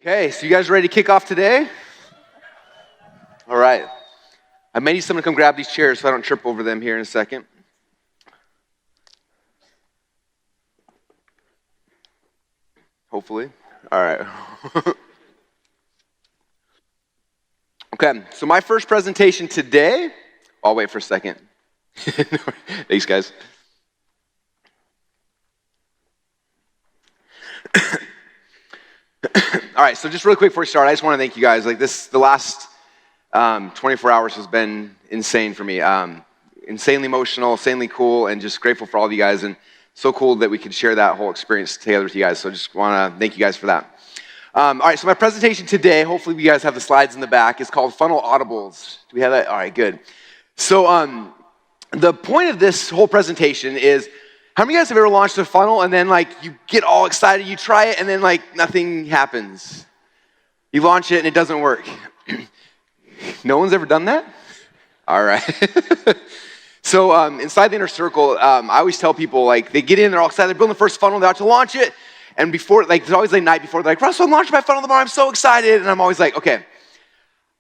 Okay, so you guys ready to kick off today? All right. I may need someone to come grab these chairs so I don't trip over them here in a second. Hopefully. All right. Okay, so my first presentation today, I'll wait for a second. Thanks, guys. All right, so just really quick before we start, I just want to thank you guys. The last 24 hours has been insane for me. Insanely emotional, insanely cool, and just grateful for all of you guys. And so cool that we could share that whole experience together with you guys. So just want to thank you guys for that. All right, so my presentation today, hopefully you guys have the slides in the back, is called Funnel Audibles. Do we have that? All right, good. So the point of this whole presentation is, how many of you guys have ever launched a funnel and then you get all excited, you try it, and then nothing happens? You launch it and it doesn't work. No one's ever done that? All right. So inside the inner circle, I always tell people, they get in, they're all excited, they're building the first funnel, they're about to launch it, and before, there's always the night before, they're like, Russell, I'm launching my funnel tomorrow, I'm so excited, and I'm always like, okay,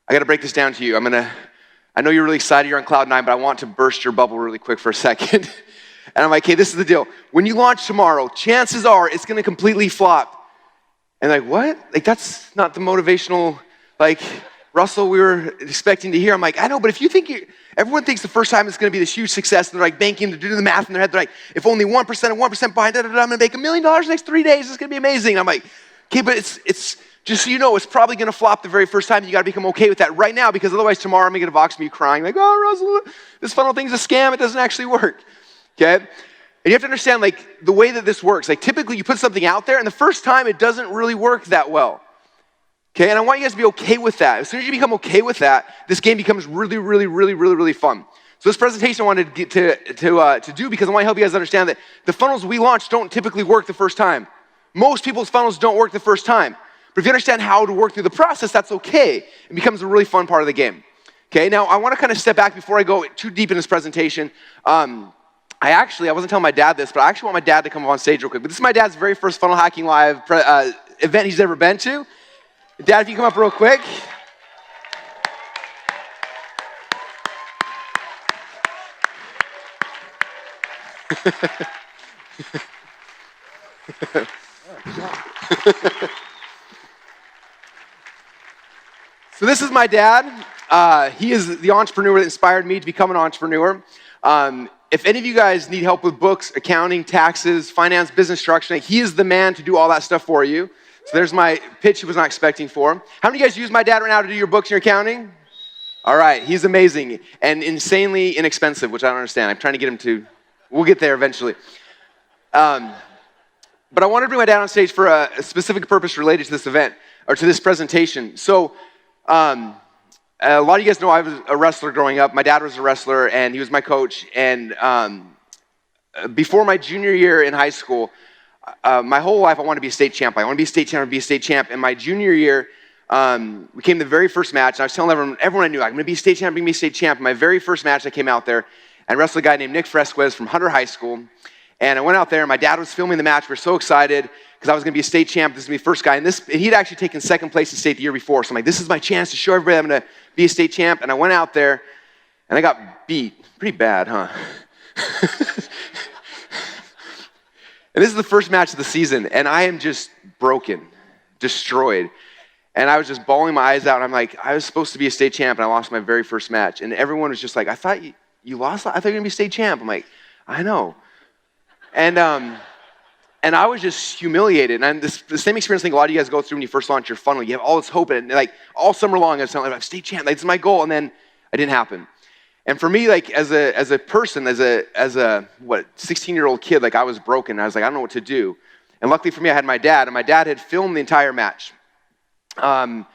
I gotta break this down to you. I know you're really excited, you're on cloud 9, but I want to burst your bubble really quick for a second. And I'm like, hey, this is the deal. When you launch tomorrow, chances are it's gonna completely flop. And what? That's not the motivational, Russell, we were expecting to hear. I'm like, I know, but if you think everyone thinks the first time it's going to be this huge success, and they're banking, they're doing the math in their head, they're like, if only 1% of 1% behind, I'm going to make $1 million the next 3 days, it's going to be amazing. And I'm like, okay, but it's just so you know, it's probably going to flop the very first time. You got to become okay with that right now, because otherwise tomorrow I'm going to get a Vox from you crying, oh, Russell, this funnel thing's a scam, it doesn't actually work, okay? And you have to understand, the way that this works, typically you put something out there, and the first time it doesn't really work that well. Okay, and I want you guys to be okay with that. As soon as you become okay with that, this game becomes really, really, really, really, really fun. So this presentation I wanted to get to do because I want to help you guys understand that the funnels we launch don't typically work the first time. Most people's funnels don't work the first time. But if you understand how to work through the process, that's okay. It becomes a really fun part of the game. Okay, now I want to kind of step back before I go too deep in this presentation. I wasn't telling my dad this, but I actually want my dad to come up on stage real quick. But this is my dad's very first Funnel Hacking Live event he's ever been to. Dad, if you come up real quick. So this is my dad. He is the entrepreneur that inspired me to become an entrepreneur. If any of you guys need help with books, accounting, taxes, finance, business structure, he is the man to do all that stuff for you. So there's my pitch he was not expecting for. How many of you guys use my dad right now to do your books and your accounting? All right, he's amazing and insanely inexpensive, which I don't understand. I'm trying to get him to, we'll get there eventually. But I wanted to bring my dad on stage for a specific purpose related to this event, or to this presentation. So a lot of you guys know I was a wrestler growing up. My dad was a wrestler, and he was my coach. And before my junior year in high school, my whole life, I wanted to be a state champ. I want to be a state champ. I want to be a state champ. And my junior year, we came to the very first match. And I was telling everyone I knew, I'm going to be a state champ. I'm going to be a state champ. And my very first match, I came out there and wrestled a guy named Nick Fresquez from Hunter High School. And I went out there, and my dad was filming the match. We were so excited because I was going to be a state champ. This was the first guy. And he'd actually taken second place in state the year before. So I'm like, this is my chance to show everybody I'm going to be a state champ. And I went out there, and I got beat. Pretty bad, huh? And this is the first match of the season, and I am just broken, destroyed. And I was just bawling my eyes out, and I'm like, I was supposed to be a state champ, and I lost my very first match. And everyone was just like, I thought you lost? I thought you were going to be state champ. I'm like, I know. And I was just humiliated. And the same experience I think a lot of you guys go through when you first launch your funnel. You have all this hope, and all summer long, I was telling I'm state champ. This is my goal, and then it didn't happen. And for me, as a person, as a 16-year-old kid, I was broken. I was like, I don't know what to do. And luckily for me, I had my dad, and my dad had filmed the entire match. And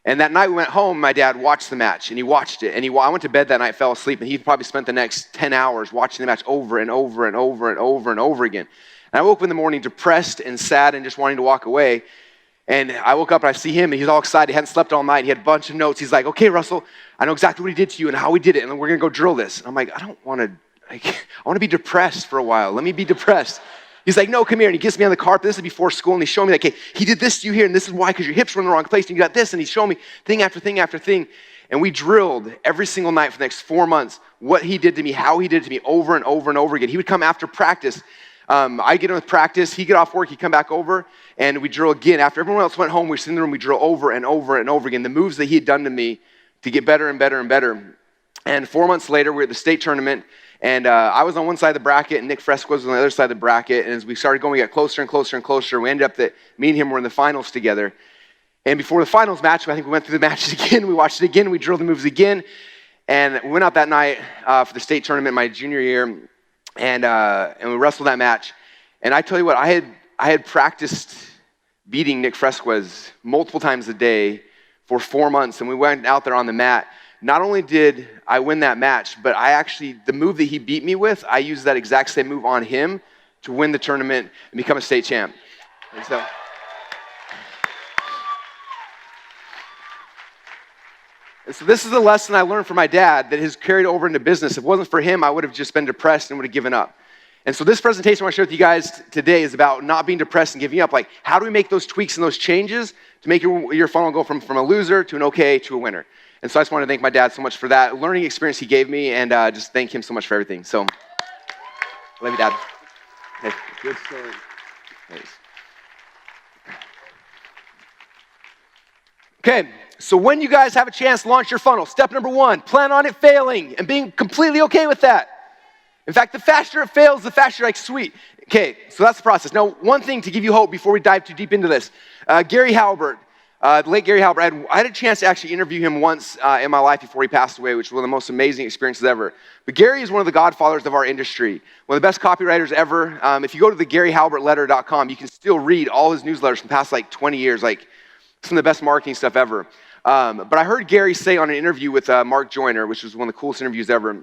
that night we went home, my dad watched the match, and he watched it. And I went to bed that night, fell asleep, and he probably spent the next 10 hours watching the match over and over and over and over and over again. And I woke up in the morning depressed and sad and just wanting to walk away. And I woke up and I see him, and he's all excited. He hadn't slept all night. He had a bunch of notes. He's like, okay, Russell, I know exactly what he did to you and how he did it, and we're going to go drill this. And I'm like, I don't want to, I want to be depressed for a while. Let me be depressed. He's like, no, come here. And he gets me on the carpet. This is before school. And he's showing me like, hey, he did this to you here. And this is why, because your hips were in the wrong place. And you got this. And he's showing me thing after thing after thing. And we drilled every single night for the next 4 months what he did to me, how he did it to me over and over and over again. He would come after practice. I get in with practice. He'd get off work. He'd come back over. And we drill again. After everyone else went home, we sit in the room. We drill over and over and over again. The moves that he had done to me to get better and better and better. And 4 months later, we're at the state tournament. And I was on one side of the bracket, and Nick Fresco was on the other side of the bracket. And as we started going, we got closer and closer and closer. We ended up that me and him were in the finals together. And before the finals match, I think we went through the matches again. We watched it again. We drilled the moves again. And we went out that night for the state tournament my junior year. And we wrestled that match. And I tell you what, I had practiced beating Nick Fresquez multiple times a day for 4 months. And we went out there on the mat. Not only did I win that match, but the move that he beat me with, I used that exact same move on him to win the tournament and become a state champ. And so this is a lesson I learned from my dad that has carried over into business. If it wasn't for him, I would have just been depressed and would have given up. And so this presentation I want to share with you guys today is about not being depressed and giving up. Like, how do we make those tweaks and those changes to make your funnel go from a loser to an okay to a winner? And so I just want to thank my dad so much for that learning experience he gave me, and just thank him so much for everything. So, love you, Dad. Hey, good story. Thanks. Okay, so when you guys have a chance to launch your funnel, step number 1, plan on it failing and being completely okay with that. In fact, the faster it fails, the faster you're like, sweet. Okay, so that's the process. Now, one thing to give you hope before we dive too deep into this. Gary Halbert. The late Gary Halbert, I had a chance to actually interview him once in my life before he passed away, which was one of the most amazing experiences ever. But Gary is one of the godfathers of our industry, one of the best copywriters ever. If you go to the GaryHalbertLetter.com, you can still read all his newsletters from the past like 20 years, like some of the best marketing stuff ever. But I heard Gary say on an interview with Mark Joyner, which was one of the coolest interviews ever.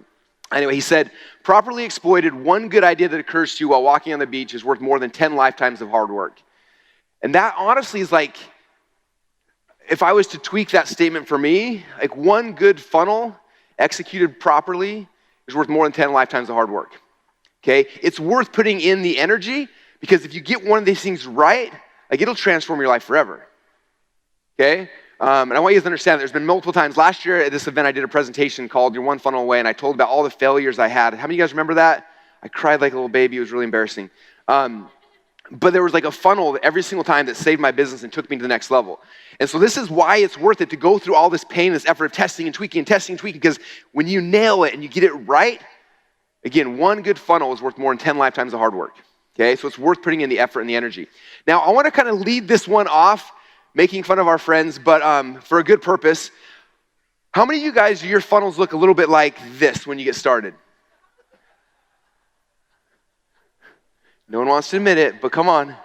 Anyway, he said, properly exploited, one good idea that occurs to you while walking on the beach is worth more than 10 lifetimes of hard work. And that honestly is like, if I was to tweak that statement for me, like one good funnel executed properly is worth more than 10 lifetimes of hard work, okay? It's worth putting in the energy because if you get one of these things right, like it'll transform your life forever, okay? And I want you to understand there's been multiple times. Last year at this event, I did a presentation called You're One Funnel Away, and I told about all the failures I had. How many of you guys remember that? I cried like a little baby. It was really embarrassing. But there was like a funnel every single time that saved my business and took me to the next level. And so this is why it's worth it to go through all this pain, this effort of testing and tweaking, because when you nail it and you get it right, again, one good funnel is worth more than 10 lifetimes of hard work. Okay, so it's worth putting in the effort and the energy. Now, I want to kind of lead this one off, making fun of our friends, but for a good purpose. How many of you guys, your funnels look a little bit like this when you get started? No one wants to admit it, but come on.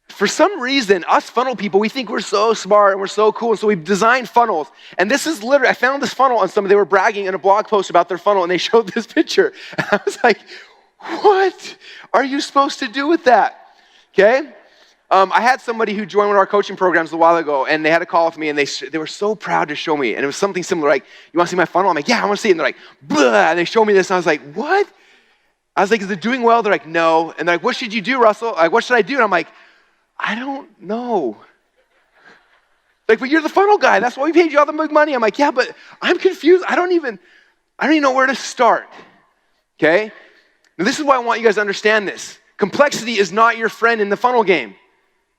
For some reason, us funnel people, we think we're so smart and we're so cool, and so we've designed funnels. And this is literally, I found this funnel on somebody, they were bragging in a blog post about their funnel, and they showed this picture. And I was like, what are you supposed to do with that? Okay? I had somebody who joined one of our coaching programs a while ago, and they had a call with me, and they were so proud to show me. And it was something similar, like, you want to see my funnel? I'm like, yeah, I want to see it. And they're like, blah, and they showed me this, and I was like, what? I was like, is it doing well? They're like, no. And they're like, what should you do, Russell? Like, what should I do? And I'm like, I don't know. Like, but you're the funnel guy. That's why we paid you all the big money. I'm like, yeah, but I'm confused. I don't even know where to start. Okay? Now, this is why I want you guys to understand this. Complexity is not your friend in the funnel game.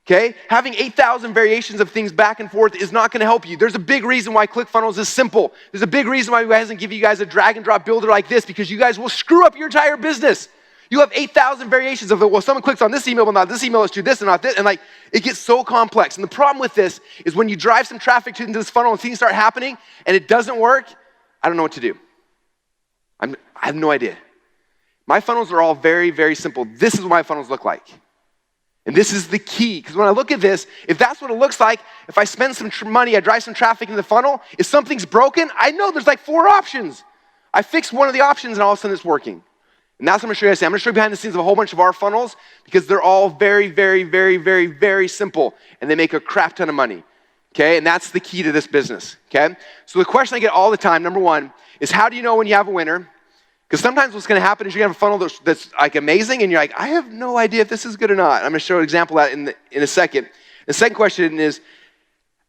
Okay? Having 8,000 variations of things back and forth is not going to help you. There's a big reason why ClickFunnels is simple. There's a big reason why we hasn't given you guys a drag and drop builder like this, because you guys will screw up your entire business. You have 8,000 variations of it. Well, someone clicks on this email, but not this email, let's do this and not this. And like, it gets so complex. And the problem with this is when you drive some traffic into this funnel and things start happening and it doesn't work, I don't know what to do. I have no idea. My funnels are all very, very simple. This is what my funnels look like. And this is the key, because when I look at this, if that's what it looks like, if I spend some money, I drive some traffic in the funnel, if something's broken, I know there's like 4 options. I fix one of the options and all of a sudden it's working. And that's what I'm going to show you guys today. I'm going to show you behind the scenes of a whole bunch of our funnels because they're all very, very, very, very, very simple and they make a crap ton of money. Okay, and that's the key to this business. Okay, so the question I get all the time, number one, is how do you know when you have a winner? Because sometimes what's going to happen is you're going to have a funnel that's like amazing, and you're like, I have no idea if this is good or not. I'm going to show an example of that in a second. The second question is,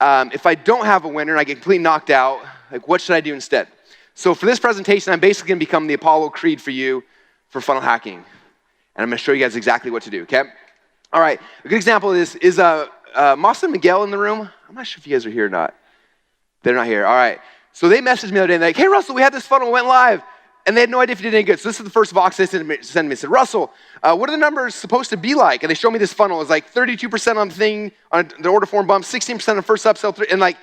if I don't have a winner and I get completely knocked out, like what should I do instead? So for this presentation, I'm basically going to become the Apollo Creed for you for funnel hacking. And I'm going to show you guys exactly what to do, okay? All right, a good example of this is Moss and Miguel in the room. I'm not sure if you guys are here or not. They're not here, all right. So they messaged me the other day, and they're like, hey, Russell, we had this funnel, went live. And they had no idea if it did any good. So this is the first box they sent me. They said, Russell, what are the numbers supposed to be like? And they showed me this funnel. It was like 32% on the thing, on the order form bump, 16% on the first upsell, and like,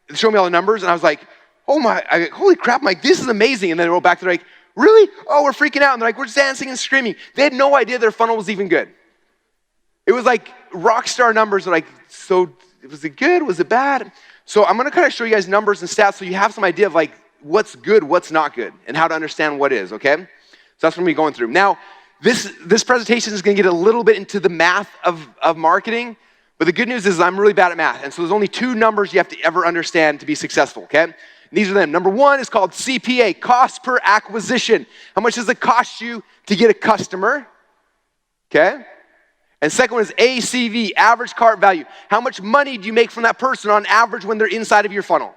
they showed me all the numbers, and I was like, holy crap, I'm like, this is amazing. And then they rolled back, they're like, really? Oh, we're freaking out. And they're like, we're dancing and screaming. They had no idea their funnel was even good. It was like rock star numbers. They're like, so was it good? Was it bad? So I'm gonna kind of show you guys numbers and stats so you have some idea of like, what's good, what's not good, and how to understand what is, okay? So that's what we're going through. Now, this presentation is gonna get a little bit into the math of marketing, but the good news is I'm really bad at math, and so there's only 2 numbers you have to ever understand to be successful, okay? And these are them. Number 1 is called CPA, cost per acquisition. How much does it cost you to get a customer, okay? And second one is ACV, average cart value. How much money do you make from that person on average when they're inside of your funnel?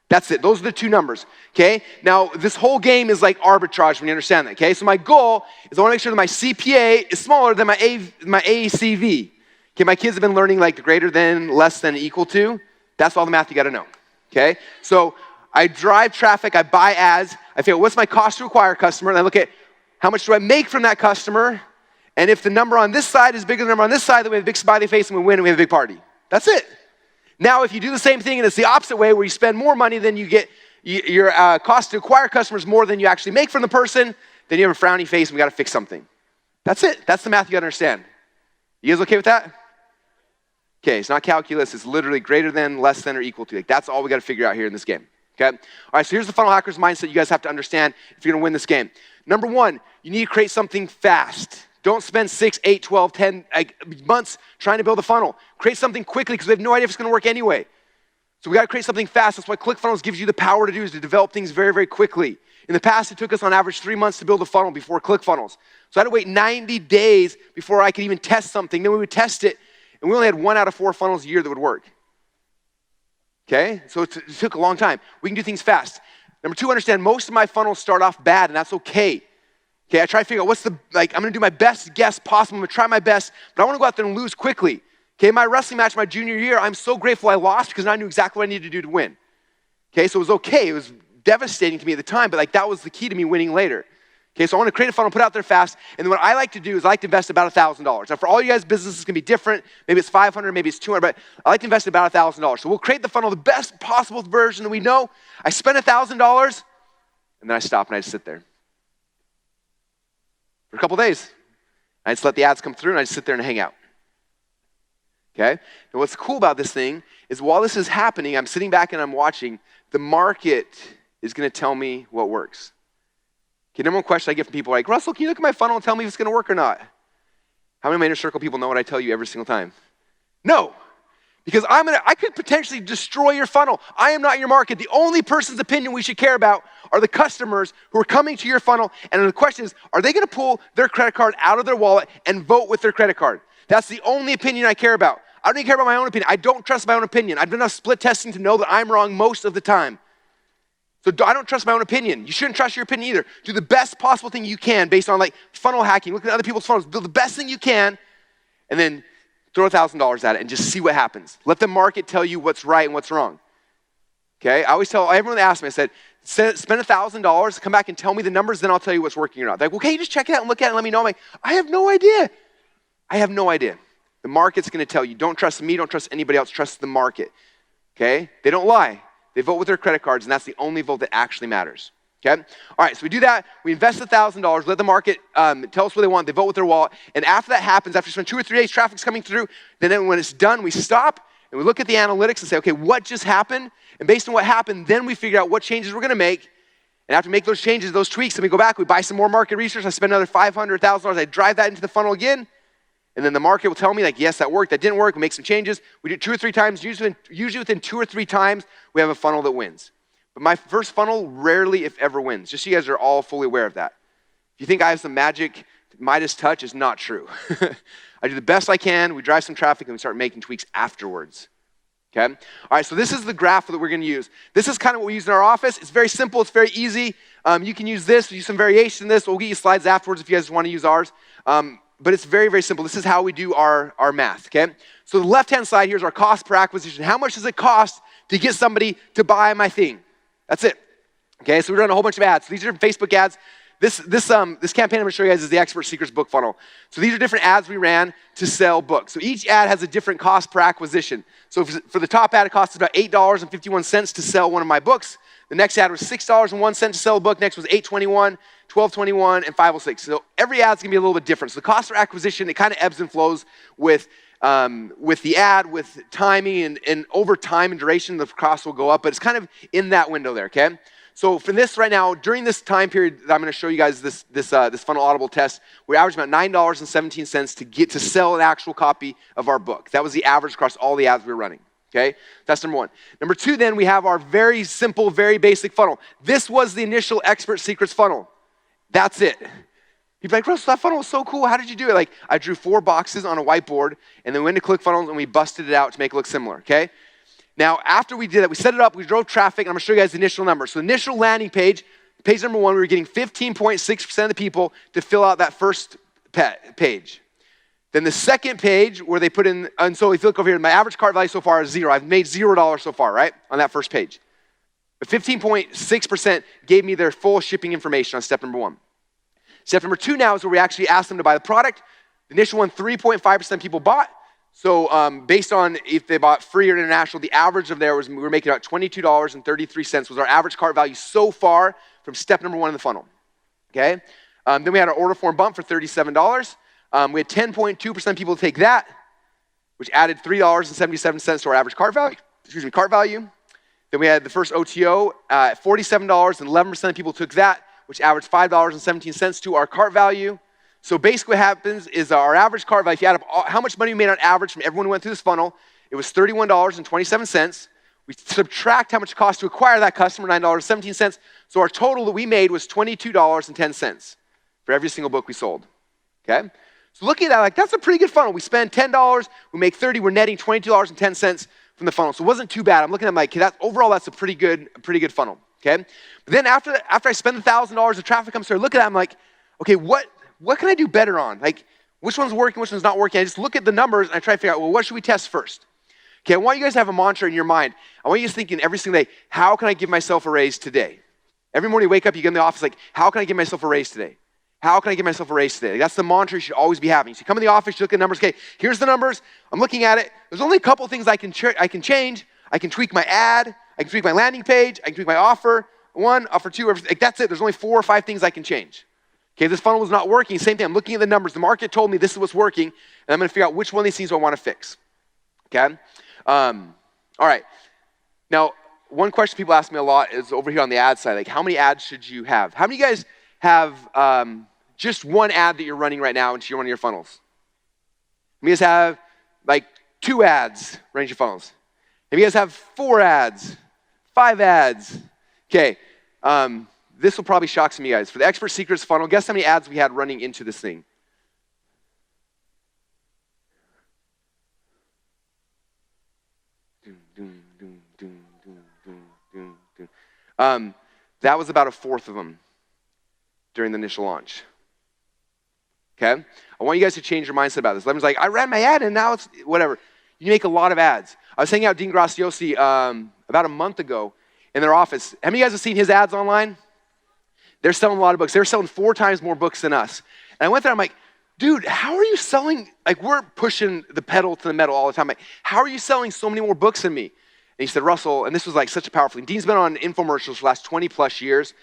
That's it. Those are the 2 numbers, okay? Now, this whole game is like arbitrage when you understand that, okay? So my goal is I want to make sure that my CPA is smaller than my ACV. Okay, my kids have been learning like greater than, less than, equal to. That's all the math you got to know, okay? So I drive traffic, I buy ads, I figure what's my cost to acquire a customer, and I look at how much do I make from that customer, and if the number on this side is bigger than the number on this side, then we have a big smiley face and we win and we have a big party. That's it. Now, if you do the same thing and it's the opposite way where you spend more money than you get, your cost to acquire customers more than you actually make from the person, then you have a frowny face and we got to fix something. That's it. That's the math you got to understand. You guys okay with that? Okay, it's not calculus. It's literally greater than, less than, or equal to. Like, that's all we got to figure out here in this game. Okay? All right, so here's the funnel hacker's mindset you guys have to understand if you're going to win this game. Number 1, you need to create something fast. Don't spend 6, 8, 12, 10 months trying to build a funnel. Create something quickly because we have no idea if it's going to work anyway. So we got to create something fast. That's what ClickFunnels gives you the power to do, is to develop things very, very quickly. In the past, it took us on average 3 months to build a funnel before ClickFunnels. So I had to wait 90 days before I could even test something. Then we would test it, and we only had 1 out of 4 funnels a year that would work. Okay? So it took a long time. We can do things fast. Number 2, understand most of my funnels start off bad, and that's okay. Okay, I try to figure out I'm going to do my best guess possible. I'm going to try my best, but I want to go out there and lose quickly. Okay, my wrestling match my junior year, I'm so grateful I lost because I knew exactly what I needed to do to win. Okay, so it was okay. It was devastating to me at the time, but that was the key to me winning later. Okay, so I want to create a funnel, put it out there fast, and then what I like to do is I like to invest about $1,000. Now, for all you guys, businesses can be different. Maybe it's $500, maybe it's $200, but I like to invest about $1,000. So we'll create the funnel, the best possible version that we know. I spend $1,000, and then I stop and I just sit there for a couple days. I just let the ads come through and I just sit there and hang out. Okay? And what's cool about this thing is while this is happening, I'm sitting back and I'm watching, the market is going to tell me what works. Okay, number 1 question I get from people like, Russell, can you look at my funnel and tell me if it's going to work or not? How many of my inner circle people know what I tell you every single time? No. Because I could potentially destroy your funnel. I am not your market. The only person's opinion we should care about are the customers who are coming to your funnel. And the question is, are they going to pull their credit card out of their wallet and vote with their credit card? That's the only opinion I care about. I don't even care about my own opinion. I don't trust my own opinion. I've done enough split testing to know that I'm wrong most of the time. So I don't trust my own opinion. You shouldn't trust your opinion either. Do the best possible thing you can based on funnel hacking. Look at other people's funnels. Do the best thing you can, and then throw $1,000 at it and just see what happens. Let the market tell you what's right and what's wrong. Okay? I always tell everyone that asks me, I said, spend $1,000, come back and tell me the numbers, then I'll tell you what's working or not. They're like, okay, just check it out and look at it and let me know. I'm like, I have no idea. I have no idea. The market's going to tell you. Don't trust me, don't trust anybody else, trust the market. Okay? They don't lie. They vote with their credit cards, and that's the only vote that actually matters. Okay? All right, so we do that. We invest $1,000, let the market tell us what they want. They vote with their wallet. And after that happens, after we spend 2 or 3 days, traffic's coming through, then when it's done, we stop and we look at the analytics and say, okay, what just happened? And based on what happened, then we figure out what changes we're going to make. And after we make those changes, those tweaks, then we go back, we buy some more market research. I spend another $500, $1,000. I drive that into the funnel again. And then the market will tell me, yes, that worked, that didn't work. We make some changes. We do it 2 or 3 times. Usually within 2 or 3 times, we have a funnel that wins. But my first funnel rarely, if ever, wins. Just so you guys are all fully aware of that. If you think I have some magic Midas touch, is not true. I do the best I can, we drive some traffic, and we start making tweaks afterwards. Okay? All right, so this is the graph that we're going to use. This is kind of what we use in our office. It's very simple. It's very easy. You can use this, use some variation in this. We'll get you slides afterwards if you guys want to use ours. But it's very, very simple. This is how we do our math, okay? So the left-hand side here is our cost per acquisition. How much does it cost to get somebody to buy my thing? That's it. Okay, so we run a whole bunch of ads. So these are Facebook ads. This campaign I'm going to show you guys is the Expert Secrets book funnel. So these are different ads we ran to sell books. So each ad has a different cost per acquisition. So for the top ad, it costs about $8.51 to sell one of my books. The next ad was $6.01 to sell a book. Next was $8.21, $12.21, and $5.06. So every ad's going to be a little bit different. So the cost per acquisition, it kind of ebbs and flows with the ad, with timing, and over time and duration, the cost will go up. But it's kind of in that window there, okay? So for this right now, during this time period that I'm going to show you guys this funnel Audible test, we averaged about $9.17 to get to sell an actual copy of our book. That was the average across all the ads we were running. Okay, that's number one. Number two, then we have our very simple, very basic funnel. This was the initial Expert Secrets funnel. That's it. People are like, Russell, that funnel was so cool. How did you do it? Like, I drew 4 boxes on a whiteboard, and then we went to ClickFunnels, and we busted it out to make it look similar, okay? Now, after we did that, we set it up, we drove traffic, and I'm going to show you guys the initial numbers. So initial landing page number 1, we were getting 15.6% of the people to fill out that first page. Then the second page where they put in, and so if you look over here, my average cart value so far is 0. I've made $0 so far, right, on that first page. But 15.6% gave me their full shipping information on step number 1. Step number 2 now is where we actually asked them to buy the product. The initial one, 3.5% people bought. So based on if they bought free or international, the average of there was, we were making about $22.33 was our average cart value so far from step number 1 in the funnel, okay? Then we had our order form bump for $37. We had 10.2% people take that, which added $3.77 to our average cart value. Then we had the first OTO at $47, and 11% of people took that, which averaged $5.17 to our cart value. So basically what happens is our average cart value, if you add up how much money we made on average from everyone who went through this funnel, it was $31.27. We subtract how much it cost to acquire that customer, $9.17. So our total that we made was $22.10 for every single book we sold, okay? So looking at that, like, that's a pretty good funnel. We spend $10, we make $30, we're netting $22.10 from the funnel. So it wasn't too bad. I'm looking at my, okay, overall that's a pretty good funnel, okay? But then after I spend the $1,000 of traffic, I'm starting to look at that, I'm like, okay, what can I do better on? Like, which one's working, which one's not working? I just look at the numbers and I try to figure out, well, what should we test first? Okay, I want you guys to have a mantra in your mind. I want you to think every single day, how can I give myself a raise today? Every morning you wake up, you get in the office, like, how can I give myself a raise today? How can I give myself a raise today? That's the mantra you should always be having. So you come in the office, you look at numbers, okay, here's the numbers. I'm looking at it. There's only a couple things I can change. I can tweak my ad. I can tweak my landing page. I can tweak my offer 1, offer 2. Like, that's it. There's only 4 or 5 things I can change. Okay, this funnel was not working. Same thing. I'm looking at the numbers. The market told me this is what's working, and I'm going to figure out which one of these things do I want to fix. Okay? All right. Now, one question people ask me a lot is over here on the ad side, like, how many ads should you have? How many of you guys have just one ad that you're running right now into one of your funnels? How many of you guys have, like, 2 ads running into your funnels? How many of you guys have 4 ads, 5 ads? Okay. This will probably shock some of you guys. For the Expert Secrets funnel, guess how many ads we had running into this thing? That was about 1/4 of them during the initial launch. Okay? I want you guys to change your mindset about this. Lemon's like, I ran my ad and now it's whatever. You make a lot of ads. I was hanging out with Dean Graciosi about a month ago in their office. How many of you guys have seen his ads online? They're selling a lot of books. They're selling 4 times more books than us. And I went there, I'm like, dude, how are you selling? Like, we're pushing the pedal to the metal all the time. Like, how are you selling so many more books than me? And he said, Russell, and this was like such a powerful thing. Dean's been on infomercials for the last 20 plus years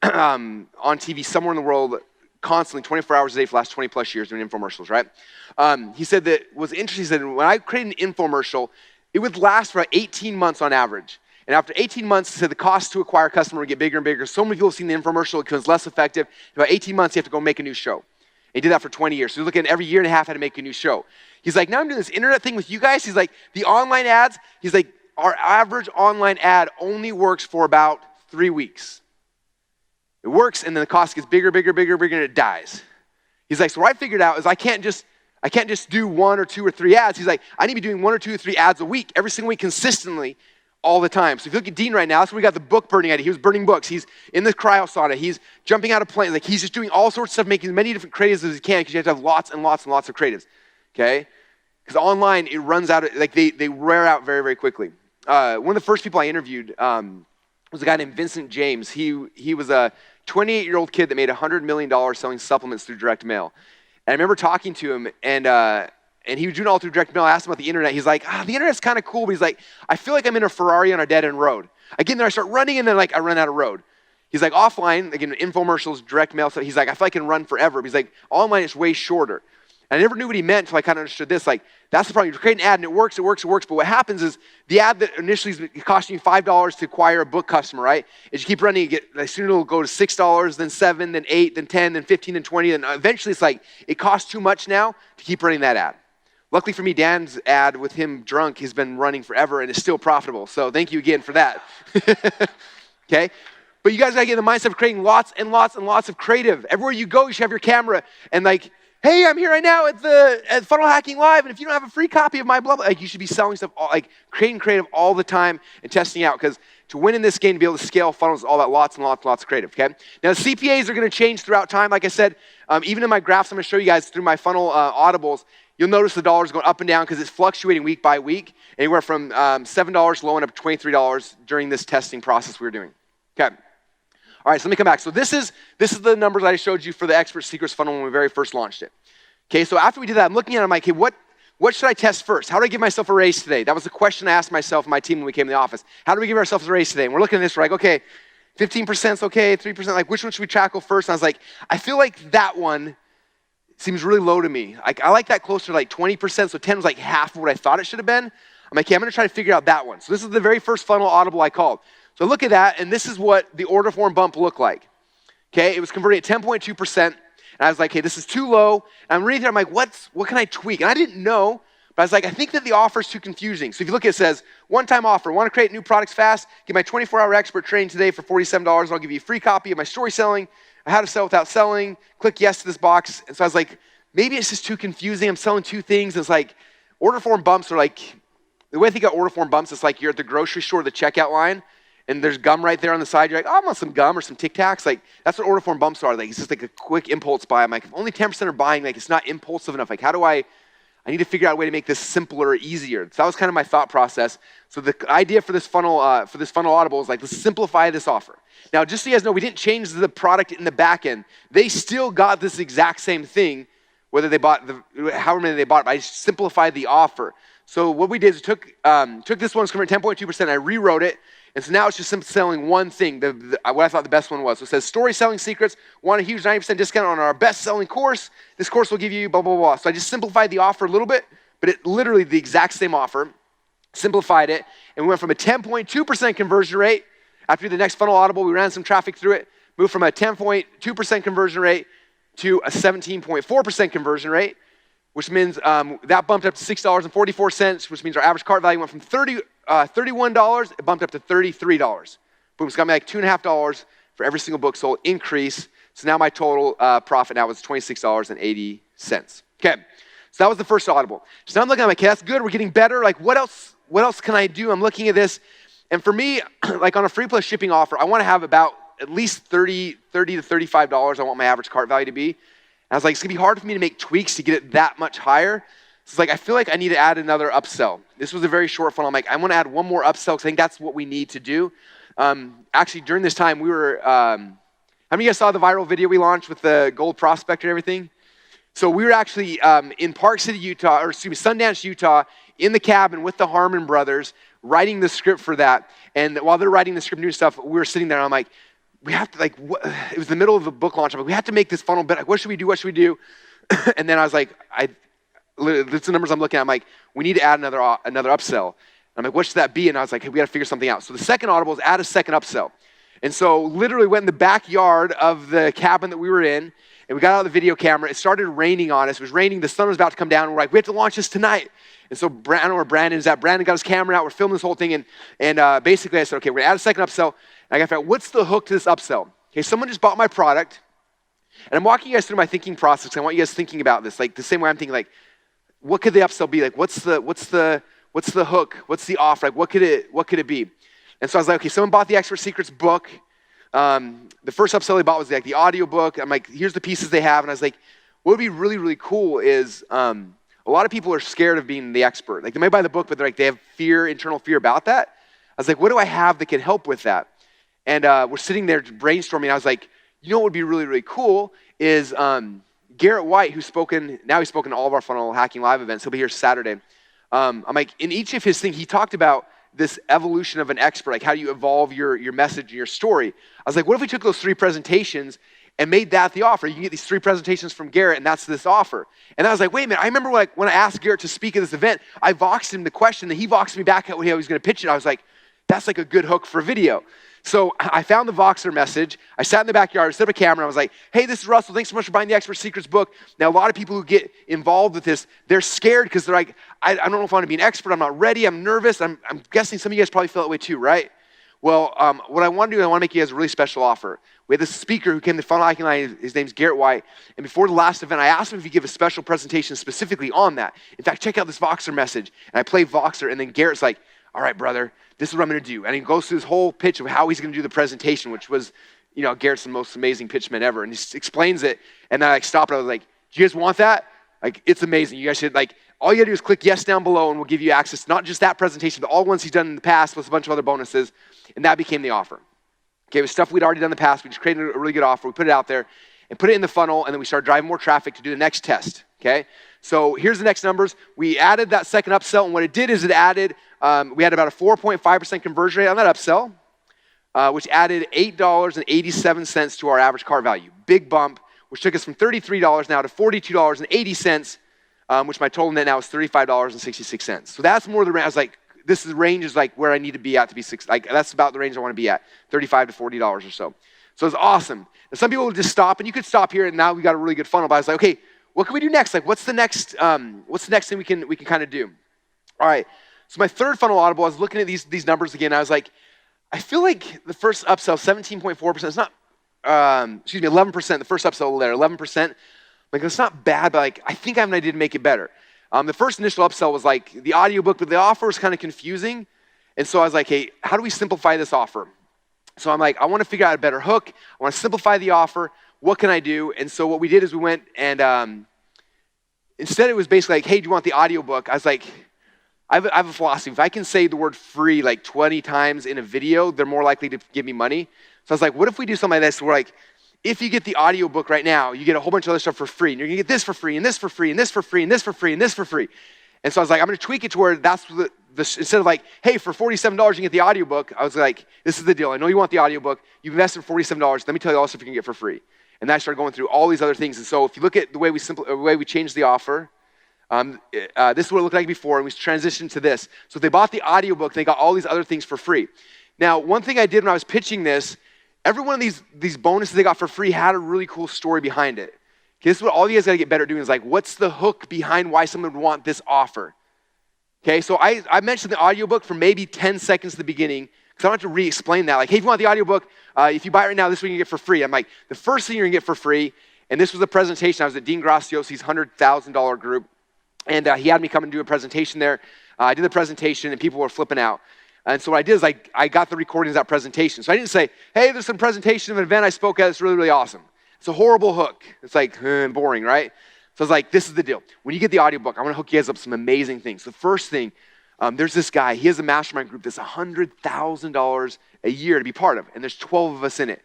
on TV somewhere in the world, constantly, 24 hours a day for the last 20 plus years doing infomercials, right? He said that was interesting. He said, when I created an infomercial, it would last for 18 months on average. And after 18 months, he said the cost to acquire a customer would get bigger and bigger. So many people have seen the infomercial, it becomes less effective. In about 18 months, you have to go make a new show. And he did that for 20 years. So he's looking at every year and a half how to make a new show. He's like, now I'm doing this internet thing with you guys. He's like, the online ads, he's like, our average online ad only works for about 3 weeks. It works, and then the cost gets bigger, bigger, bigger, bigger, and it dies. He's like, so what I figured out is I can't just do 1 or 2 or 3 ads. He's like, I need to be doing 1 or 2 or 3 ads a week, every single week, consistently, all the time. So if you look at Dean right now, that's when we got the book burning idea. He was burning books. He's in the cryo sauna. He's jumping out of planes. Like, he's just doing all sorts of stuff, making as many different creatives as he can, because you have to have lots and lots and lots of creatives, okay? Because online, it runs out, like they wear out very, very quickly. One of the first people I interviewed was a guy named Vincent James. He was a 28-year-old kid that made $100 million selling supplements through direct mail. And I remember talking to him, and he was doing it all through direct mail. I asked him about the internet. He's like, the internet's kind of cool, but he's like, I feel like I'm in a Ferrari on a dead-end road. I get in there, I start running, and then I run out of road. He's like, offline, again, infomercials, direct mail, so he's like, I feel like I can run forever. But he's like, online is way shorter. And I never knew what he meant until I kind of understood this. Like, that's the problem. You create an ad, and it works. But what happens is the ad that initially is costing you $5 to acquire a book customer, right? As you keep running, soon it'll go to $6, then $7, then $8, then $10, then $15, then $20. And eventually it's like, it costs too much now to keep running that ad. Luckily for me, Dan's ad with him drunk has been running forever and is still profitable. So thank you again for that. Okay? But you guys got to get in the mindset of creating lots and lots and lots of creative. Everywhere you go, you should have your camera and like, hey, I'm here right now at Funnel Hacking Live, and if you don't have a free copy of my blah, blah, like you should be selling stuff, creating creative all the time and testing out, because to win in this game, to be able to scale funnels is all about lots and lots and lots of creative, okay? Now, the CPAs are going to change throughout time. Like I said, even in my graphs I'm going to show you guys through my funnel Audibles, you'll notice the dollars going up and down because it's fluctuating week by week, anywhere from $7 low and up to $23 during this testing process we were doing, okay? All right, so let me come back. So this is the numbers I showed you for the Expert Secrets funnel when we very first launched it. Okay, so after we did that, I'm looking at it, I'm like, hey, what should I test first? How do I give myself a raise today? That was the question I asked myself and my team when we came to the office. How do we give ourselves a raise today? And we're looking at this, we're like, okay, 15% is okay, 3%, like which one should we tackle first? And I was like, I feel like that one seems really low to me. I like that closer to like 20%, so 10 was like half of what I thought it should have been. I'm like, okay, I'm gonna try to figure out that one. So this is the very first funnel Audible I called. So look at that, and this is what the order form bump looked like. Okay, it was converting at 10.2%, and I was like, hey, this is too low. And I'm reading there, I'm like, what can I tweak? And I didn't know, but I was like, I think that the offer is too confusing. So if you look, it says, one-time offer, want to create new products fast? Get my 24-hour expert training today for $47. I'll give you a free copy of my story selling, how to sell without selling. Click yes to this box. And so I was like, maybe it's just too confusing. I'm selling two things. It's like, order form bumps are like, the way I think of order form bumps, it's like you're at the grocery store, the checkout line, and there's gum right there on the side. You're like, oh, I want some gum or some Tic Tacs. Like, that's what order form bumps are. Like, it's just like a quick impulse buy. I'm like, if only 10% are buying, like, it's not impulsive enough. Like, how do I need to figure out a way to make this simpler or easier. So that was kind of my thought process. So the idea for this funnel Audible is like, let's simplify this offer. Now, just so you guys know, we didn't change the product in the back end. They still got this exact same thing, whether they bought however many they bought it, but I simplified the offer. So what we did is took this one, it's converted 10.2%, and I rewrote it. And so now it's just simply selling one thing, what I thought the best one was. So it says, story selling secrets, want a huge 90% discount on our best-selling course. This course will give you blah, blah, blah. So I just simplified the offer a little bit, but it literally the exact same offer, simplified it, and we went from a 10.2% conversion rate. After the next funnel Audible, we ran some traffic through it, moved from a 10.2% conversion rate to a 17.4% conversion rate, which means that bumped up to $6.44, which means our average cart value went from $31, it bumped up to $33. Boom, it's got me like $2.50 for every single book sold increase. So now my total profit now is $26.80. Okay, so that was the first Audible. So now I'm looking at okay, that's good, we're getting better. Like what else can I do? I'm looking at this, and for me, like on a free plus shipping offer, I want to have about at least $30 to $35 I want my average cart value to be. And I was like, it's gonna be hard for me to make tweaks to get it that much higher. So it's like, I feel like I need to add another upsell. This was a very short funnel. I'm like, I want to add one more upsell because I think that's what we need to do. Actually, during this time, we were, how many of you guys saw the viral video we launched with the gold prospect and everything? So we were actually in Park City, Utah, or excuse me, Sundance, Utah, in the cabin with the Harmon brothers, writing the script for that. And while they're writing the script and doing stuff, we were sitting there and I'm like, we have to like, it was the middle of the book launch. I'm like, we have to make this funnel better. Like, what should we do? What should we do? And then I was like, that's the numbers I'm looking at. I'm like, we need to add another upsell. And I'm like, what should that be? And I was like, hey, we got to figure something out. So the second Audible is add a second upsell. And so literally went in the backyard of the cabin that we were in, and we got out the video camera. It started raining on us. It was raining. The sun was about to come down. And we're like, we have to launch this tonight. And so I don't know where Brandon is at. Brandon got his camera out. We're filming this whole thing. And basically I said, okay, we're going to add a second upsell. I got to figure out, what's the hook to this upsell? Okay, someone just bought my product, and I'm walking you guys through my thinking process. I want you guys thinking about this, like the same way I'm thinking, like, what could the upsell be? Like, what's the hook? What's the offer? Like, what could it be? And so I was like, okay, someone bought the Expert Secrets book. The first upsell they bought was like the audio book. I'm like, here's the pieces they have. And I was like, what would be really, really cool is a lot of people are scared of being the expert. Like, they might buy the book, but they have fear, internal fear about that. I was like, what do I have that can help with that? And we're sitting there brainstorming. I was like, you know what would be really, really cool is Garrett White, who's spoken to all of our funnel hacking live events. He'll be here Saturday. I'm like, in each of his things, he talked about this evolution of an expert, like how do you evolve your message and your story. I was like, what if we took those 3 presentations and made that the offer? You can get these 3 presentations from Garrett, and that's this offer. And I was like, wait a minute, I remember when I asked Garrett to speak at this event, I voxed him the question, and he voxed me back at how he was going to pitch it. I was like, that's like a good hook for video. So I found the Voxer message. I sat in the backyard, set up a camera. I was like, hey, this is Russell. Thanks so much for buying the Expert Secrets book. Now, a lot of people who get involved with this, they're scared because they're like, I don't know if I want to be an expert. I'm not ready. I'm nervous. I'm guessing some of you guys probably feel that way too, right? Well, what I want to do, I want to make you guys a really special offer. We had this speaker who came to Funnel Hacking Live. His name's Garrett White. And before the last event, I asked him if he'd give a special presentation specifically on that. In fact, check out this Voxer message. And I play Voxer, and then Garrett's like, all right, brother, this is what I'm going to do. And he goes through this whole pitch of how he's going to do the presentation, which was, Garrett's the most amazing pitchman ever. And he explains it. And then I stopped and I was like, do you guys want that? Like, it's amazing. You guys should, all you got to do is click yes down below and we'll give you access to not just that presentation, but all ones he's done in the past plus a bunch of other bonuses. And that became the offer. Okay, it was stuff we'd already done in the past. We just created a really good offer. We put it out there and put it in the funnel. And then we started driving more traffic to do the next test. Okay, so here's the next numbers. We added that second upsell. And what it did is it added, we had about a 4.5% conversion rate on that upsell, which added $8.87 to our average cart value. Big bump, which took us from $33 now to $42.80, which my total net now is $35.66. So that's more the range. I was like, this range is like where I need to be at to be that's about the range I want to be at, $35 to $40 or so. So it's awesome. Now, some people will just stop, and you could stop here, and now we got a really good funnel. But I was like, okay, what can we do next? Like, what's the next thing we can kind of do? All right. So my third funnel Audible, I was looking at these numbers again. I was like, I feel like the first upsell, 17.4%. It's not, 11%. The first upsell there, 11%. Like, it's not bad, but I think I have an idea to make it better. The first initial upsell was like the audiobook, but the offer was kind of confusing. And so I was like, hey, how do we simplify this offer? So I'm like, I want to figure out a better hook. I want to simplify the offer. What can I do? And so what we did is we went and instead it was basically like, hey, do you want the audiobook? I was like, I have a philosophy. If I can say the word free like 20 times in a video, they're more likely to give me money. So I was like, what if we do something like this? Where like, if you get the audiobook right now, you get a whole bunch of other stuff for free. And you're going to get this for free, and this for free, and this for free, and this for free, and this for free. And so I was like, I'm going to tweak it to where that's instead of like, hey, for $47 you can get the audiobook, I was like, this is the deal. I know you want the audiobook. You've invested $47. Let me tell you all the stuff you can get for free. And then I started going through all these other things. And so if you look at the way we changed the offer, this is what it looked like before, and we transitioned to this. So if they bought the audiobook, they got all these other things for free. Now, one thing I did when I was pitching this, every one of these bonuses they got for free had a really cool story behind it. Okay, this is what all you guys got to get better at doing is like, what's the hook behind why someone would want this offer? Okay, so I mentioned the audiobook for maybe 10 seconds at the beginning because I don't have to re-explain that. Like, hey, if you want the audiobook, if you buy it right now, this is what you can get for free. I'm like, the first thing you're going to get for free, and this was a presentation. I was at Dean Graciosi's $100,000 group, and he had me come and do a presentation there. I did the presentation, and people were flipping out. And so what I did is I got the recordings of that presentation. So I didn't say, hey, there's some presentation of an event I spoke at. It's really, really awesome. It's a horrible hook. It's like boring, right? So I was like, this is the deal. When you get the audiobook, I want to hook you guys up some amazing things. The first thing, there's this guy. He has a mastermind group that's $100,000 a year to be part of. And there's 12 of us in it.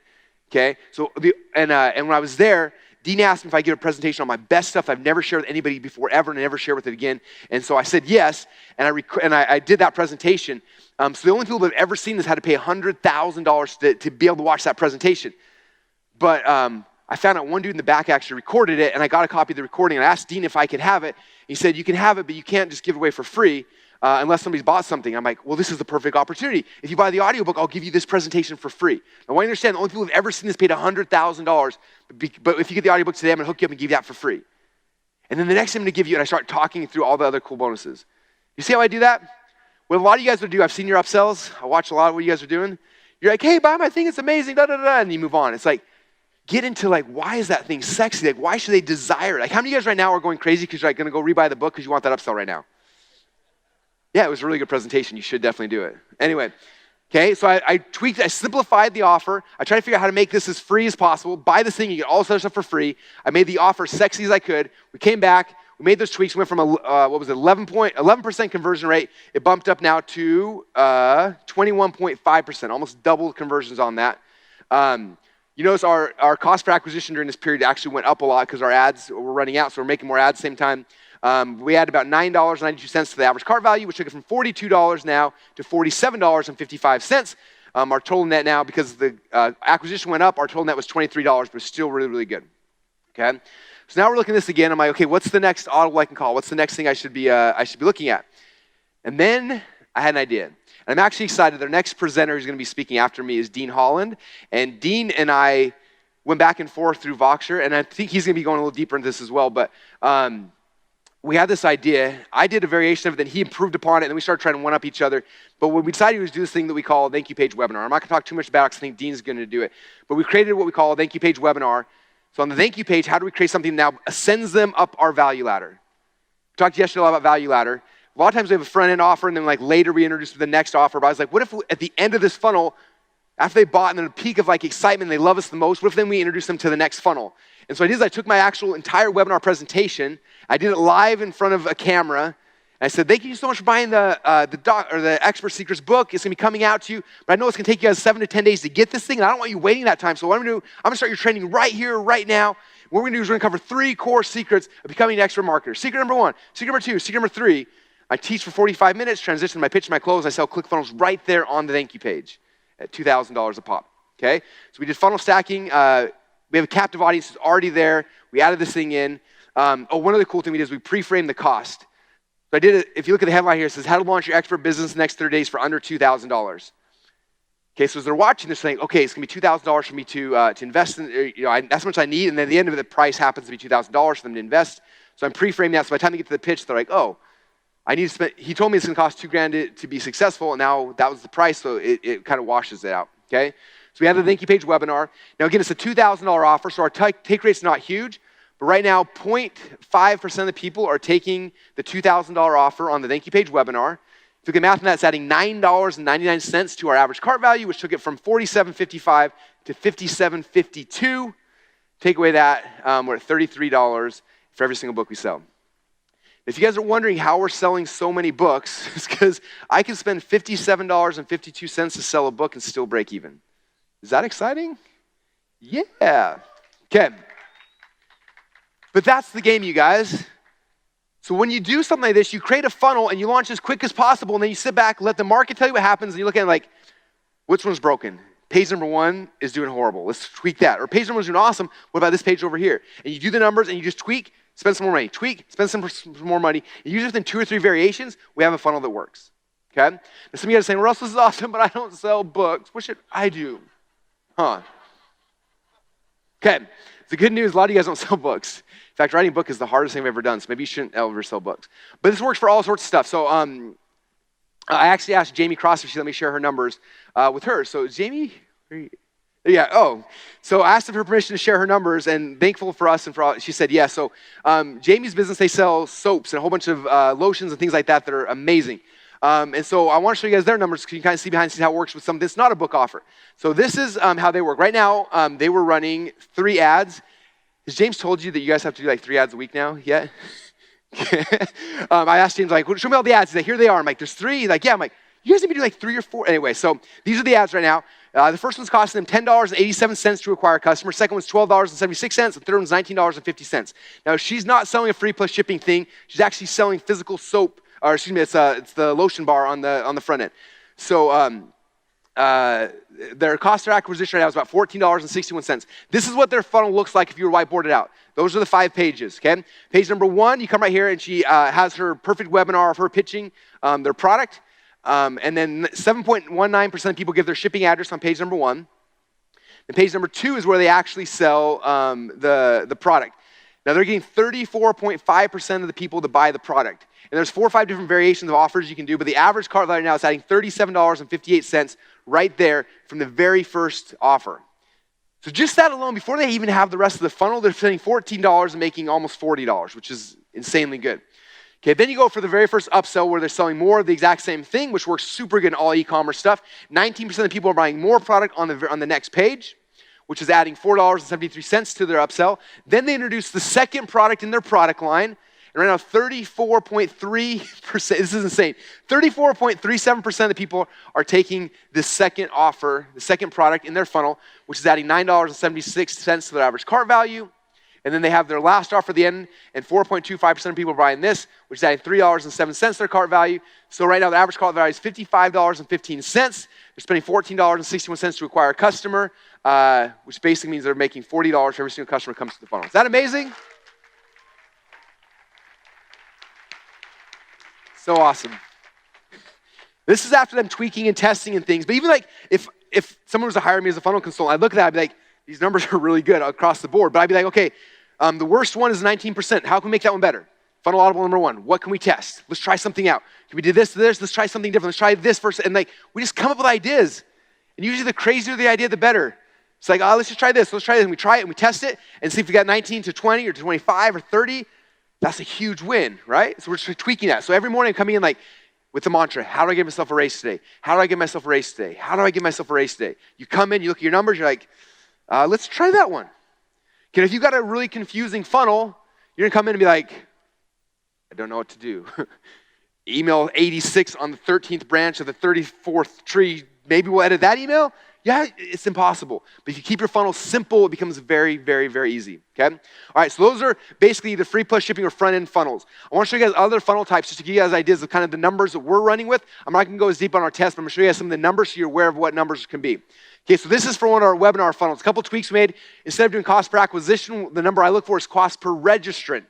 Okay? So and when I was there, Dean asked me if I give a presentation on my best stuff I've never shared with anybody before ever and never share with it again. And so I said yes, and I did that presentation. So the only people that have ever seen this had to pay $100,000 to be able to watch that presentation. But I found out one dude in the back actually recorded it, and I got a copy of the recording. And I asked Dean if I could have it. He said, you can have it, but you can't just give it away for free unless somebody's bought something. I'm like, well, this is the perfect opportunity. If you buy the audiobook, I'll give you this presentation for free. Now, I want you to understand, the only people who've ever seen this paid $100,000. But if you get the audiobook today, I'm going to hook you up and give you that for free. And then the next thing I'm going to give you, and I start talking through all the other cool bonuses. You see how I do that? What a lot of you guys would do, I've seen your upsells. I watch a lot of what you guys are doing. You're like, hey, buy my thing, it's amazing, da da da, and you move on. It's like, get into like, why is that thing sexy? Like, why should they desire it? Like, how many of you guys right now are going crazy because you're like going to go rebuy the book because you want that upsell right now? Yeah, it was a really good presentation. You should definitely do it. Anyway, okay, so I tweaked, I simplified the offer. I tried to figure out how to make this as free as possible. Buy this thing, you get all this other stuff for free. I made the offer as sexy as I could. We came back, we made those tweaks, went from 11% conversion rate. It bumped up now to 21.5%, almost double conversions on that. You notice our cost per acquisition during this period actually went up a lot because our ads were running out, so we're making more ads at the same time. We add about $9.92 to the average cart value, which took it from $42 now to $47.55. Our total net now, because the acquisition went up, our total net was $23, but still really, really good. Okay, so now we're looking at this again. I'm like, okay, what's the next Audible I can call? What's the next thing I should be looking at? And then I had an idea. And I'm actually excited. Their next presenter who's going to be speaking after me is Dean Holland. And Dean and I went back and forth through Voxer, and I think he's going to be going a little deeper into this as well. But we had this idea. I did a variation of it, then he improved upon it, and then we started trying to one-up each other. But what we decided was do this thing that we call a thank you page webinar. I'm not going to talk too much about it because I think Dean's going to do it. But we created what we call a thank you page webinar. So on the thank you page, how do we create something that now ascends them up our value ladder? We talked yesterday a lot about value ladder. A lot of times we have a front-end offer, and then like later we introduce the next offer. But I was like, what if at the end of this funnel, after they bought and then a peak of like excitement, they love us the most, what if then we introduce them to the next funnel? And so I did is I took my actual entire webinar presentation, I did it live in front of a camera, and I said, thank you so much for buying the Expert Secrets book. It's going to be coming out to you, but I know it's going to take you guys 7 to 10 days to get this thing, and I don't want you waiting that time. So what I'm going to do, I'm going to start your training right here, right now. What we're going to do is we're going to cover 3 core secrets of becoming an expert marketer. Secret number 1, secret number 2, secret number 3. I teach for 45 minutes, transition my pitch to my close. I sell ClickFunnels right there on the thank you page at $2,000 a pop, okay? So we did funnel stacking. We have a captive audience that's already there. We added this thing in. One other cool thing we did is we pre-framed the cost. So I did it, if you look at the headline here, it says, how to launch your expert business in the next 30 days for under $2,000. Okay, so as they're watching this thing, okay, it's going to be $2,000 for me to invest in, that's how much I need, and then at the end of it, the price happens to be $2,000 for them to invest. So I'm pre-framing that, so by the time they get to the pitch, they're like, oh, I need to spend, he told me it's going to cost $2,000 to be successful, and now that was the price, so it kind of washes it out, okay? So we had the thank you page webinar. Now again, it's a $2,000 offer, so our take rate's not huge, but right now, 0.5% of the people are taking the $2,000 offer on the thank you page webinar. If you can math on that, it's adding $9.99 to our average cart value, which took it from $47.55 to $57.52. Take away that, we're at $33 for every single book we sell. If you guys are wondering how we're selling so many books, it's because I can spend $57.52 to sell a book and still break even. Is that exciting? Yeah. Okay. But that's the game, you guys. So when you do something like this, you create a funnel and you launch as quick as possible, and then you sit back, let the market tell you what happens, and you look at it like, which one's broken? Page number 1 is doing horrible. Let's tweak that. Or page number 1 is doing awesome. What about this page over here? And you do the numbers and you just tweak, spend some more money. Tweak, spend some more money. And usually within 2 or 3 variations, we have a funnel that works. Okay? And some of you guys are saying, Russell, this is awesome, but I don't sell books. What should I do? Huh. Okay. The good news, a lot of you guys don't sell books. In fact, writing a book is the hardest thing I've ever done, so maybe you shouldn't ever sell books. But this works for all sorts of stuff. So I actually asked Jamie Cross if she'd let me share her numbers with her. So Jamie, so I asked her permission to share her numbers, and thankful for us and for all, she said yes. So Jamie's business, they sell soaps and a whole bunch of lotions and things like that are amazing. And so I want to show you guys their numbers because you can kind of see behind the scenes how it works with something that's not a book offer. So this is how they work. Right now, they were running 3 ads. Has James told you that you guys have to do like 3 ads a week now yet? I asked James, like, well, show me all the ads. He's like, here they are. I'm like, there's 3? He's like, yeah. I'm like, you guys need to do like 3 or 4. Anyway, so these are the ads right now. The first one's costing them $10.87 to acquire a customer. Second one's $12.76. The third one's $19.50. Now, she's not selling a free plus shipping thing. She's actually selling physical soap, or excuse me, it's the lotion bar on the front end. So their cost of acquisition right now is about $14.61. This is what their funnel looks like if you were whiteboarded out. Those are the 5 pages, okay? Page number 1, you come right here, and she has her perfect webinar of her pitching their product. And then 7.19% of people give their shipping address on page number 1. And page number 2 is where they actually sell the product. Now they're getting 34.5% of the people to buy the product. And there's 4 or 5 different variations of offers you can do, but the average cart value now is adding $37.58 right there from the very first offer. So just that alone, before they even have the rest of the funnel, they're spending $14 and making almost $40, which is insanely good. Okay, then you go for the very first upsell where they're selling more of the exact same thing, which works super good in all e-commerce stuff. 19% of the people are buying more product on the next page, which is adding $4.73 to their upsell. Then they introduce the second product in their product line. And right now, 34.3%, this is insane, 34.37% of the people are taking the second offer, the second product in their funnel, which is adding $9.76 to their average cart value. And then they have their last offer at the end, and 4.25% of people are buying this, which is adding $3.07 to their cart value. So right now, the average cart value is $55.15. They're spending $14.61 to acquire a customer, which basically means they're making $40 for every single customer who comes to the funnel. Is that amazing? So awesome. This is after them tweaking and testing and things. But even like if someone was to hire me as a funnel consultant, I'd look at that, I'd be like, these numbers are really good across the board. But I'd be like, okay, the worst one is 19%. How can we make that one better? Funnel Audible number 1. What can we test? Let's try something out. Can we do this to this? Let's try something different. Let's try this first. And like, we just come up with ideas. And usually the crazier the idea, the better. It's like, let's just try this. Let's try this. And we try it and we test it and see if we got 19 to 20 or 25 or 30. That's a huge win, right? So we're just tweaking that. So every morning I'm coming in like with the mantra, how do I give myself a raise today? How do I give myself a raise today? How do I give myself a raise today? You come in, you look at your numbers, you're like, let's try that one. Okay, if you've got a really confusing funnel, you're gonna come in and be like, I don't know what to do. Email 86 on the 13th branch of the 34th tree, maybe we'll edit that email? Yeah, it's impossible. But if you keep your funnel simple, it becomes very, very, very easy, okay? All right, so those are basically the free plus shipping or front-end funnels. I want to show you guys other funnel types just to give you guys ideas of kind of the numbers that we're running with. I'm not going to go as deep on our test, but I'm going to show you guys some of the numbers so you're aware of what numbers can be. Okay, so this is for one of our webinar funnels. A couple tweaks we made. Instead of doing cost per acquisition, the number I look for is cost per registrant,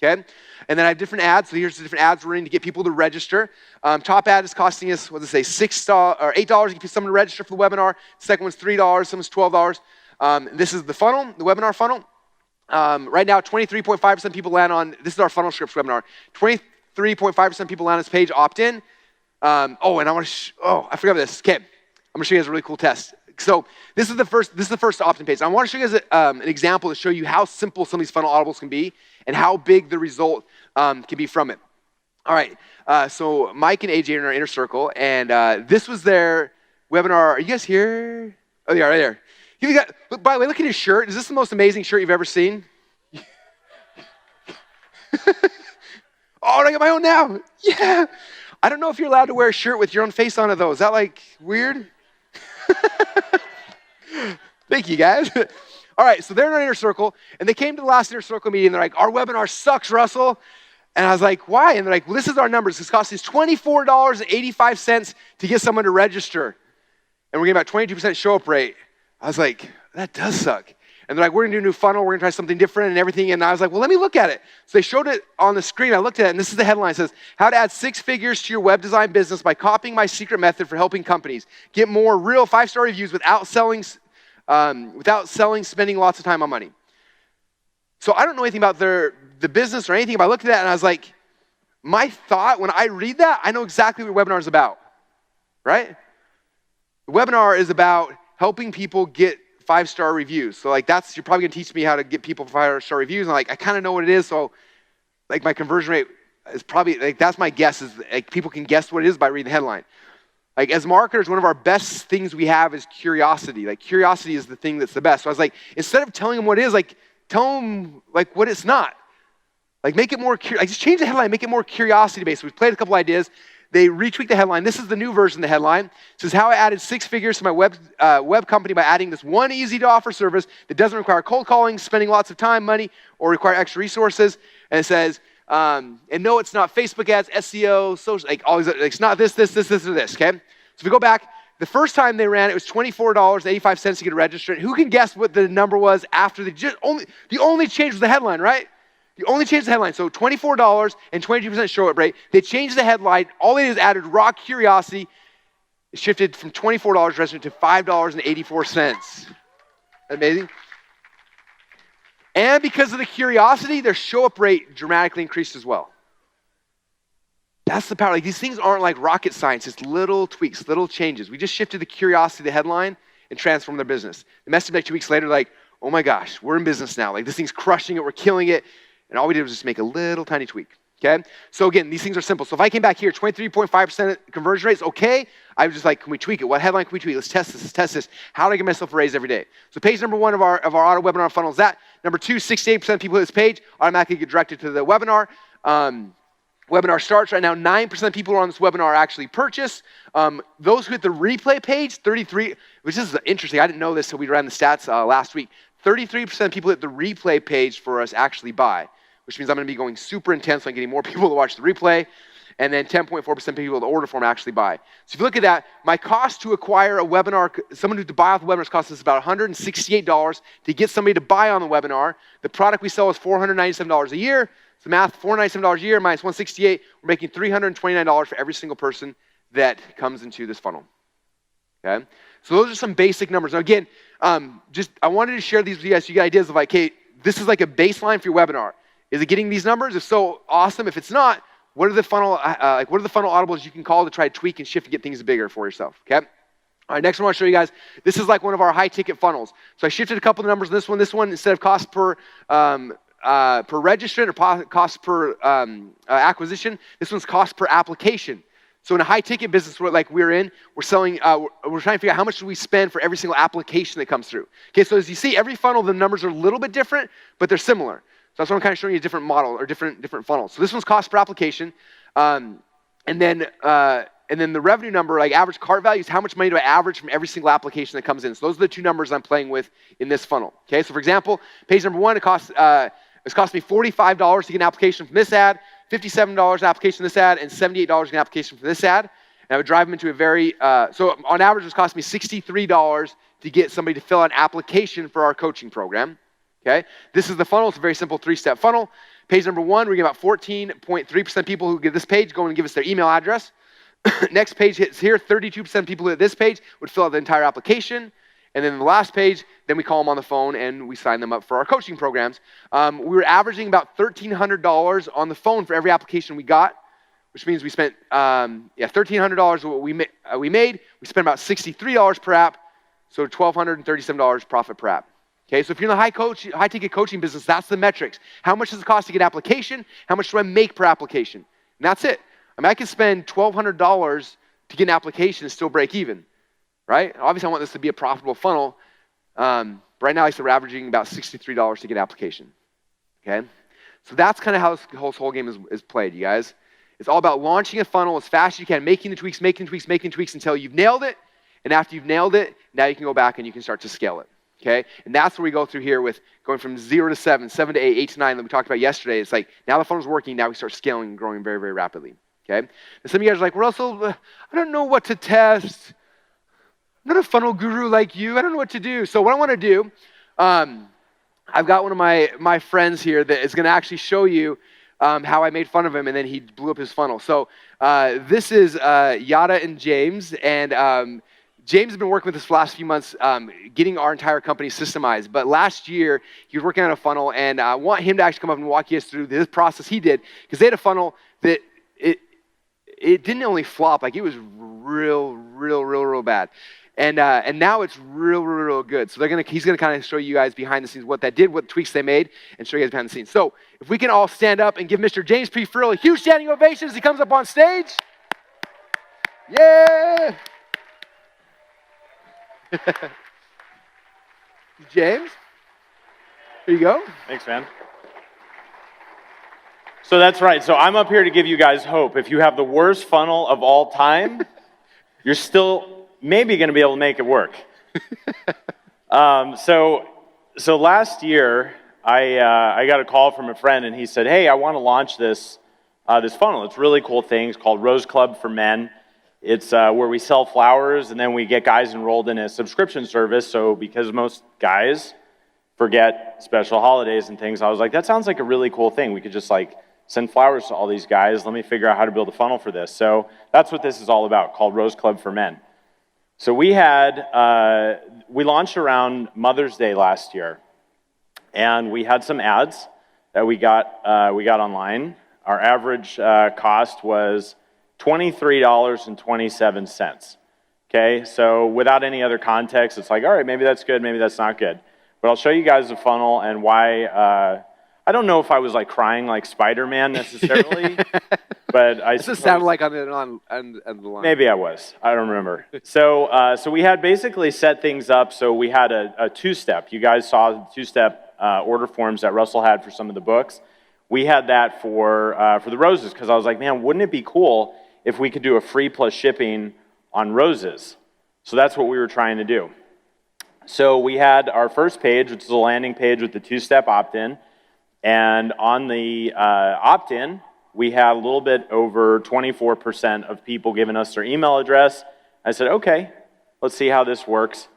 okay? And then I have different ads. So here's the different ads we're running to get people to register. Top ad is costing us, what does it say, $6 or $8 to get someone to register for the webinar. The second one's $3, someone's $12. This is the funnel, the webinar funnel. Right now, 23.5% of people land on, this is our funnel scripts webinar. 23.5% of people land on this page, opt in. And I want to, I forgot this. Okay, I'm going to show you guys a really cool test. So this is the first opt-in page. I want to show you guys an example to show you how simple some of these funnel audibles can be and how big the result can be from it. All right, so Mike and AJ are in our inner circle, and this was their webinar. Are you guys here? Oh, they are right there. Look, by the way, look at his shirt. Is this the most amazing shirt you've ever seen? Oh, I got my own now. Yeah. I don't know if you're allowed to wear a shirt with your own face on it, though. Is that like weird? Thank you, guys. All right, so they're in our inner circle, and they came to the last inner circle meeting. They're like, our webinar sucks, Russell. And I was like, why? And they're like, well, this is our numbers. This costs us $24.85 to get someone to register. And we're getting about 22% show-up rate. I was like, that does suck. And they're like, we're going to do a new funnel. We're going to try something different and everything. And I was like, well, let me look at it. So they showed it on the screen. I looked at it, and this is the headline. It says, how to add 6 figures to your web design business by copying my secret method for helping companies get more real 5-star reviews without selling, spending lots of time on money. So I don't know anything about the business or anything, but I looked at that, and I was like, my thought when I read that, I know exactly what webinar is about, right? The webinar is about helping people get 5-star reviews. So like you're probably gonna teach me how to get people 5-star reviews. And like, I kind of know what it is. So like my conversion rate is probably, like that's my guess is like people can guess what it is by reading the headline. Like as marketers, one of our best things we have is curiosity. Like curiosity is the thing that's the best. So I was like, instead of telling them what it is, like tell them like what it's not. Like make it more, just change the headline, make it more curiosity based. We've played a couple ideas. They retweaked the headline. This is the new version of the headline. It says how I added 6 figures to my web company by adding this one easy to offer service that doesn't require cold calling, spending lots of time, money, or require extra resources. And it says, and no, it's not Facebook ads, SEO, social, like all these, it's not this, or this, okay? So if we go back, the first time they ran it was $24.85 to get registered. Who can guess what the number was after the only change was the headline, right? The only change the headline. So $24 and 22% show-up rate. They changed the headline. All they did is added raw curiosity. It shifted from $24 registered to $5.84. Amazing. And because of the curiosity, their show-up rate dramatically increased as well. That's the power. Like, these things aren't like rocket science. It's little tweaks, little changes. We just shifted the curiosity, the headline, and transformed their business. The message like 2 weeks later, like, oh my gosh, we're in business now. Like, this thing's crushing it. We're killing it. And all we did was just make a little tiny tweak. Okay? So again, these things are simple. So if I came back here, 23.5% conversion rates, okay. I was just like, can we tweak it? What headline can we tweak? Let's test this. Let's test this. How do I get myself a raise every day? So page number 1 of our auto webinar funnel is that. Number 2, 68% of people hit this page automatically get directed to the webinar. Webinar starts right now. 9% of people who are on this webinar actually purchase. Those who hit the replay page, 33, which is interesting. I didn't know this until we ran the stats last week. 33% of people hit the replay page for us actually buy, which means I'm going to be going super intense on getting more people to watch the replay. And then 10.4% of people to order form actually buy. So if you look at that, my cost to acquire a webinar, someone who to buy off the webinar costs us about $168 to get somebody to buy on the webinar. The product we sell is $497 a year. So math, $497 a year minus $168, we're making $329 for every single person that comes into this funnel. Okay? So those are some basic numbers. Now again, I wanted to share these with you guys so you get ideas of like, hey, this is like a baseline for your webinar. Is it getting these numbers? If so, awesome. If it's not, what are the funnel audibles you can call to try to tweak and shift to get things bigger for yourself? Okay. All right. Next one I want to show you guys. This is like one of our high ticket funnels. So I shifted a couple of numbers. This one instead of cost per registrant or cost per acquisition, this one's cost per application. So in a high ticket business like we're in, we're selling. We're trying to figure out how much do we spend for every single application that comes through. Okay. So as you see, every funnel the numbers are a little bit different, but they're similar. So that's why I'm kind of showing you a different model or different funnels. So this one's cost per application, and then the revenue number, like average cart value, is how much money do I average from every single application that comes in. So those are the two numbers I'm playing with in this funnel. Okay, so for example, page number 1, it's cost me $45 to get an application from this ad, $57 an application from this ad, and $78 an application from this ad. And I would drive them into a very so on average, it's cost me $63 to get somebody to fill out an application for our coaching program. Okay, this is the funnel. It's a very simple 3-step funnel. Page number 1, we get about 14.3% people who get this page go and give us their email address. Next page hits here. 32% of people who hit this page would fill out the entire application. And then the last page, then we call them on the phone and we sign them up for our coaching programs. We were averaging about $1,300 on the phone for every application we got, which means we spent $1,300 what we made. We spent about $63 per app, so $1,237 profit per app. Okay, so if you're in the high ticket coaching business, that's the metrics. How much does it cost to get an application? How much do I make per application? And that's it. I mean, I could spend $1,200 to get an application and still break even, right? Obviously, I want this to be a profitable funnel. But right now, I said we're averaging about $63 to get an application. Okay, so that's kind of how this whole game is played, you guys. It's all about launching a funnel as fast as you can, making the tweaks until you've nailed it. And after you've nailed it, now you can go back and you can start to scale it. Okay, and that's where we go through here with going from 0 to 7, 7 to 8, 8 to 9 that we talked about yesterday. It's like now the funnel's working, now we start scaling and growing very, very rapidly. Okay, and some of you guys are like, Russell, I don't know what to test. I'm not a funnel guru like you. I don't know what to do. So what I want to do, I've got one of my friends here that is going to actually show you how I made fun of him and then he blew up his funnel. So this is Yada and James, and James has been working with us for the last few months getting our entire company systemized. But last year, he was working on a funnel, and I want him to actually come up and walk you through this process he did, because they had a funnel that it didn't only flop, like it was real bad. And now it's real good. So he's gonna kind of show you guys behind the scenes what that did, what tweaks they made, and show you guys behind the scenes. So if we can all stand up and give Mr. James P. Frill a huge standing ovation as he comes up on stage. Yeah! James, here you go. Thanks, man. So that's right. So I'm up here to give you guys hope. If you have the worst funnel of all time, you're still maybe going to be able to make it work. So last year, I got a call from a friend, and he said, "Hey, I want to launch this funnel. It's a really cool thing. It's called Rose Club for Men. It's where we sell flowers, and then we get guys enrolled in a subscription service. So because most guys forget special holidays and things, I was like, that sounds like a really cool thing. We could just like send flowers to all these guys. Let me figure out how to build a funnel for this. So that's what this is all about, called Rose Club for Men. So we launched around Mother's Day last year. And we had some ads that we got online. Our average cost was $23.27. Okay, so without any other context, it's like, all right, maybe that's good, maybe that's not good. But I'll show you guys the funnel and why. I don't know if I was like crying like Spider-Man necessarily, but I This sounded like on the line. Maybe I was. I don't remember. So we had basically set things up. So we had a two-step. You guys saw the two-step order forms that Russell had for some of the books. We had that for the roses because I was like, man, wouldn't it be cool if we could do a free plus shipping on roses? So that's what we were trying to do. So we had our first page, which is a landing page with the two-step opt-in. And on the opt-in, we had a little bit over 24% of people giving us their email address. I said, okay, let's see how this works.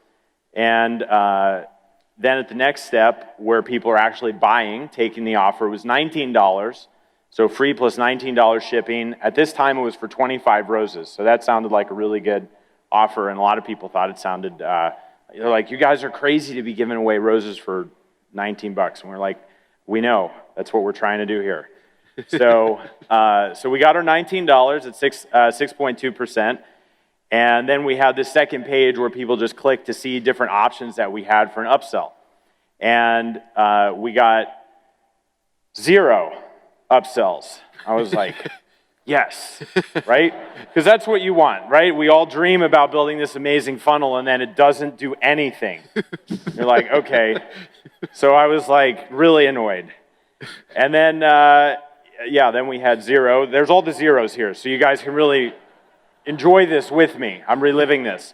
And then at the next step, where people are actually buying, taking the offer, was $19. So free plus $19 shipping. At this time, it was for 25 roses. So that sounded like a really good offer, and a lot of people thought it sounded, they're like, you guys are crazy to be giving away roses for $19. And we're like, we know, that's what we're trying to do here. So we got our $19 at 6.2%. And then we had this second page where people just click to see different options that we had for an upsell. And we got 0 upsells. I was like, yes, right? Because that's what you want, right? We all dream about building this amazing funnel and then it doesn't do anything. You're like, okay. So I was like really annoyed. And then, then we had 0. There's all the zeros here, so you guys can really enjoy this with me. I'm reliving this.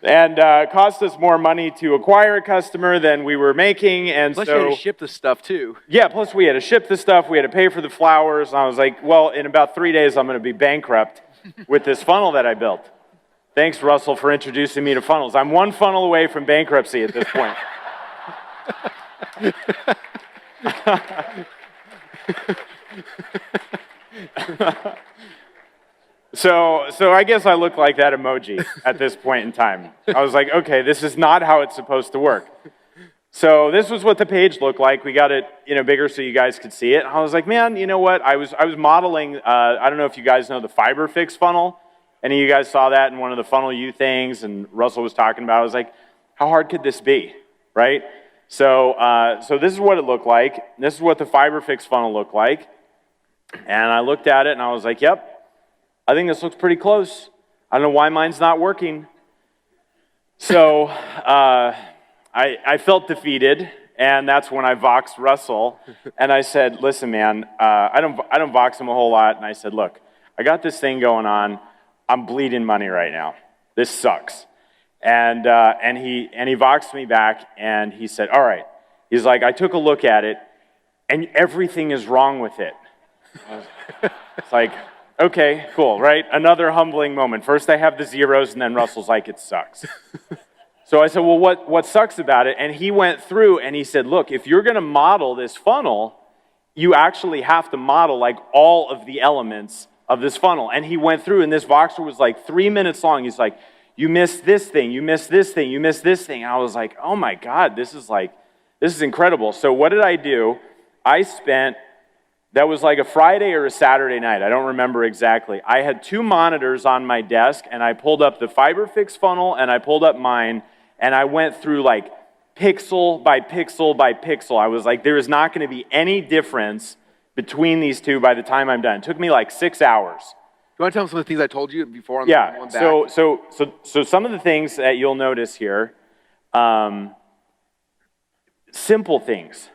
And cost us more money to acquire a customer than we were making. And Plus so, you had to ship the stuff too. Yeah, plus we had to ship the stuff. We had to pay for the flowers. And I was like, well, in about 3 days, I'm going to be bankrupt with this funnel that I built. Thanks, Russell, for introducing me to funnels. I'm one funnel away from bankruptcy at this point. So I guess I look like that emoji at this point in time. I was like, okay, this is not how it's supposed to work. So this was what the page looked like. We got it, bigger so you guys could see it. And I was like, man, you know what? I was modeling. I don't know if you guys know the Fiber Fix funnel. Any of you guys saw that in one of the Funnel U things? And Russell was talking about. I was like, how hard could this be, right? So this is what it looked like. This is what the Fiber Fix funnel looked like. And I looked at it and I was like, yep, I think this looks pretty close. I don't know why mine's not working. So I felt defeated, and that's when I voxed Russell. And I said, listen, man, I don't vox him a whole lot. And I said, look, I got this thing going on. I'm bleeding money right now. This sucks. And he voxed me back, and he said, all right. He's like, I took a look at it, and everything is wrong with it. It's like, okay, cool, right? Another humbling moment. First I have the zeros, and then Russell's like, it sucks. So I said, well, what sucks about it? And he went through, and he said, look, if you're going to model this funnel, you actually have to model like all of the elements of this funnel. And he went through, and this Voxer was like 3 minutes long. He's like, you missed this thing, you missed this thing, you missed this thing. And I was like, oh my God, this is incredible. So what did I do? That was like a Friday or a Saturday night. I don't remember exactly. I had 2 monitors on my desk, and I pulled up the Fiber Fix funnel, and I pulled up mine, and I went through like pixel by pixel by pixel. I was like, there is not going to be any difference between these two by the time I'm done. It took me like 6 hours. You want to tell them some of the things I told you before on the one back? So some of the things that you'll notice here, simple things,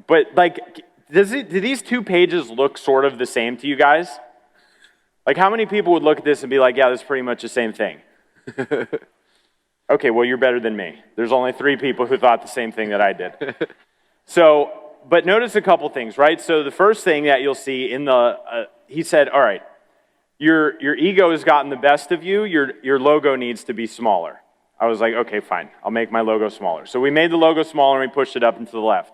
but like, do these 2 pages look sort of the same to you guys? Like, how many people would look at this and be like, yeah, this is pretty much the same thing? Okay, well, you're better than me. There's only 3 people who thought the same thing that I did. But notice a couple things, right? So the first thing that you'll see in he said, all right, your ego has gotten the best of you. Your logo needs to be smaller. I was like, okay, fine. I'll make my logo smaller. So we made the logo smaller and we pushed it up and to the left.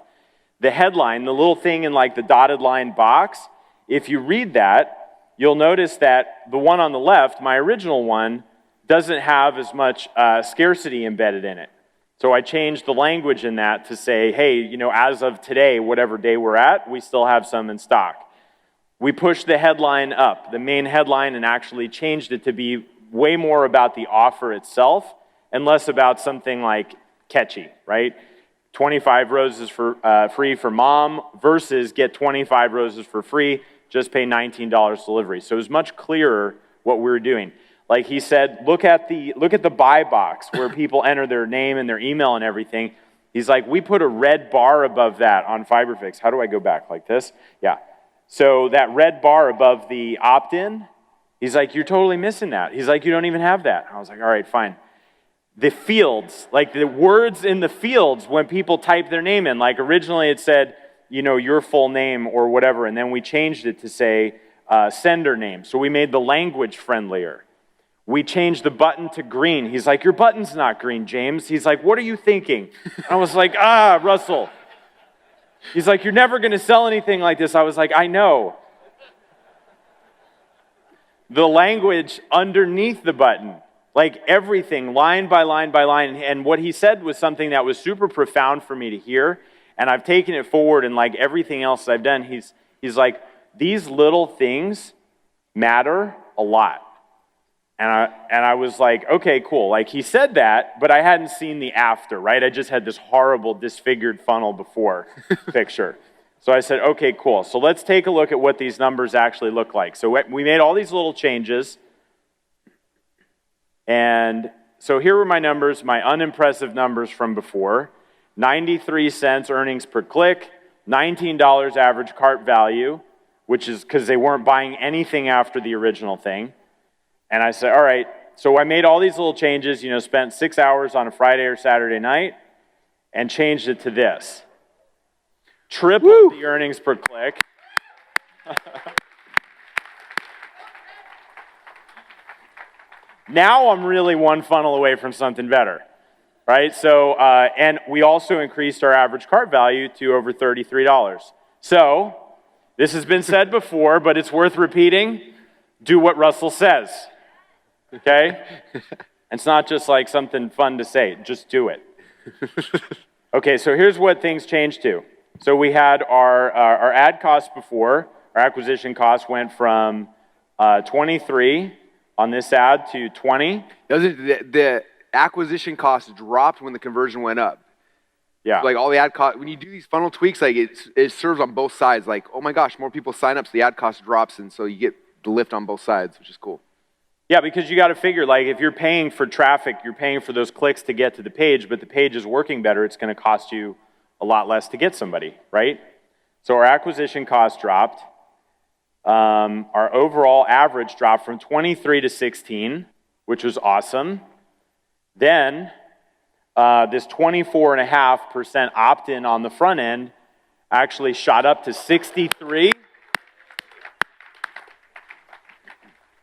The headline, the little thing in like the dotted line box, if you read that, you'll notice that the one on the left, my original one, doesn't have as much scarcity embedded in it. So I changed the language in that to say, hey, as of today, whatever day we're at, we still have some in stock. We pushed the headline up, the main headline, and actually changed it to be way more about the offer itself and less about something like catchy, right? 25 roses for free for mom versus get 25 roses for free, just pay $19 delivery. So it was much clearer what we were doing. Like he said, look at the buy box where people enter their name and their email and everything. He's like, we put a red bar above that on FiberFix. How do I go back? Like this? Yeah. So that red bar above the opt-in, he's like, you're totally missing that. He's like, you don't even have that. I was like, all right, fine. The fields, like the words in the fields when people type their name in, like originally it said, your full name or whatever, and then we changed it to say sender name. So we made the language friendlier. We changed the button to green. He's like, your button's not green, James. He's like, what are you thinking? I was like, Russell. He's like, you're never going to sell anything like this. I was like, I know. The language underneath the button, like everything, line by line by line. And what he said was something that was super profound for me to hear. And I've taken it forward, and like everything else I've done, he's like, these little things matter a lot. And I was like, okay, cool. Like he said that, but I hadn't seen the after, right? I just had this horrible disfigured funnel before picture. So I said, okay, cool. So let's take a look at what these numbers actually look like. So we made all these little changes. And so here were my numbers, my unimpressive numbers from before. 93 cents earnings per click, $19 average cart value, which is because they weren't buying anything after the original thing. And I said, all right, so I made all these little changes, spent 6 hours on a Friday or Saturday night and changed it to this. Tripled the earnings per click. Now I'm really one funnel away from something better, right? So, and we also increased our average cart value to over $33. So, this has been said before, but it's worth repeating. Do what Russell says. Okay? It's not just like something fun to say. Just do it. Okay, so here's what things changed to. So we had our ad cost before. Our acquisition cost went from 23 on this ad to 20. The acquisition cost dropped when the conversion went up. Yeah. Like all the ad cost, when you do these funnel tweaks, like it serves on both sides. Like, oh my gosh, more people sign up, so the ad cost drops, and so you get the lift on both sides, which is cool. Yeah, because you got to figure, like, if you're paying for traffic, you're paying for those clicks to get to the page, but the page is working better, it's going to cost you a lot less to get somebody, right? So our acquisition cost dropped. Our overall average dropped from 23 to 16, which was awesome. Then this 24.5% opt-in on the front end actually shot up to 63.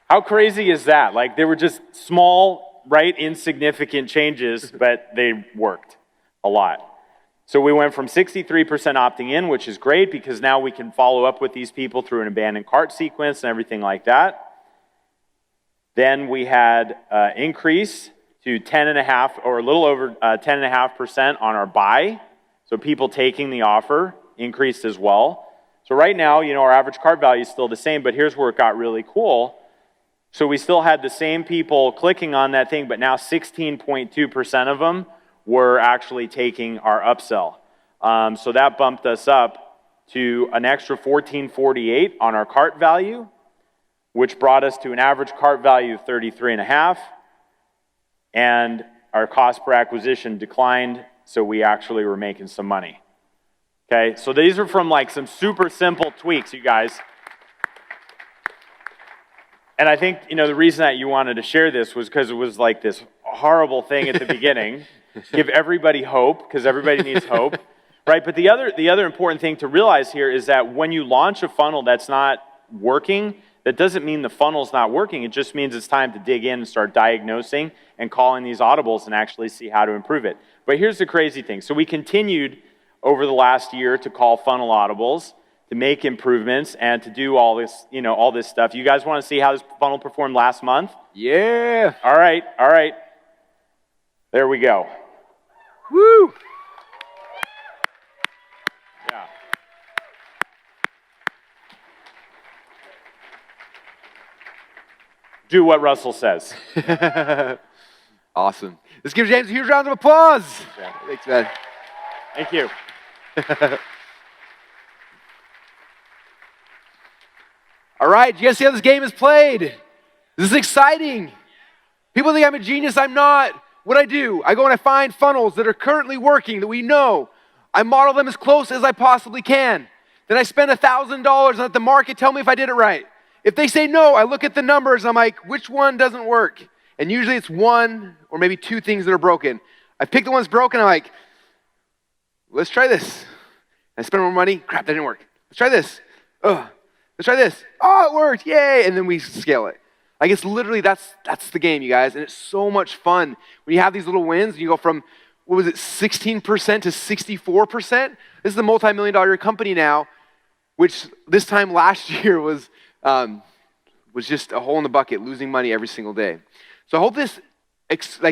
How crazy is that? Like, they were just small, right, insignificant changes, but they worked a lot. So we went from 63% opting in, which is great because now we can follow up with these people through an abandoned cart sequence and everything like that. Then we had increase to 10.5 or a little over 10.5% on our buy. So people taking the offer increased as well. So right now, our average cart value is still the same, but here's where it got really cool. So we still had the same people clicking on that thing, but now 16.2% of them were actually taking our upsell. So that bumped us up to an extra $14.48 on our cart value, which brought us to an average cart value of 33.5, and our cost per acquisition declined, so we actually were making some money. Okay, so these are from like some super simple tweaks, you guys. And I think, the reason that you wanted to share this was because it was like this horrible thing at the beginning. Give everybody hope, because everybody needs hope, right? But the other important thing to realize here is that when you launch a funnel that's not working, that doesn't mean the funnel's not working. It just means it's time to dig in and start diagnosing and calling these audibles and actually see how to improve it. But here's the crazy thing. So we continued over the last year to call funnel audibles, to make improvements, and to do all this, all this stuff. You guys want to see how this funnel performed last month? Yeah. All right. There we go. Woo! Yeah. Do what Russell says. Awesome. Let's give James a huge round of applause. Yeah. Thanks, man. Thank you. All right, you guys see how this game is played? This is exciting. People think I'm a genius. I'm not. What I do, I go and I find funnels that are currently working that we know. I model them as close as I possibly can. Then I spend $1,000 and let the market tell me if I did it right. If they say no, I look at the numbers and I'm like, which one doesn't work? And usually it's one or maybe two things that are broken. I pick the ones broken, I'm like, let's try this. I spend more money, crap, that didn't work. Let's try this. Ugh. Let's try this. Oh, it worked, yay, and then we scale it. Like it's literally, that's the game, you guys, and it's so much fun. When you have these little wins, and you go from, 16% to 64%? This is a multi-million-dollar company now, which this time last year was just a hole in the bucket, losing money every single day. So I hope this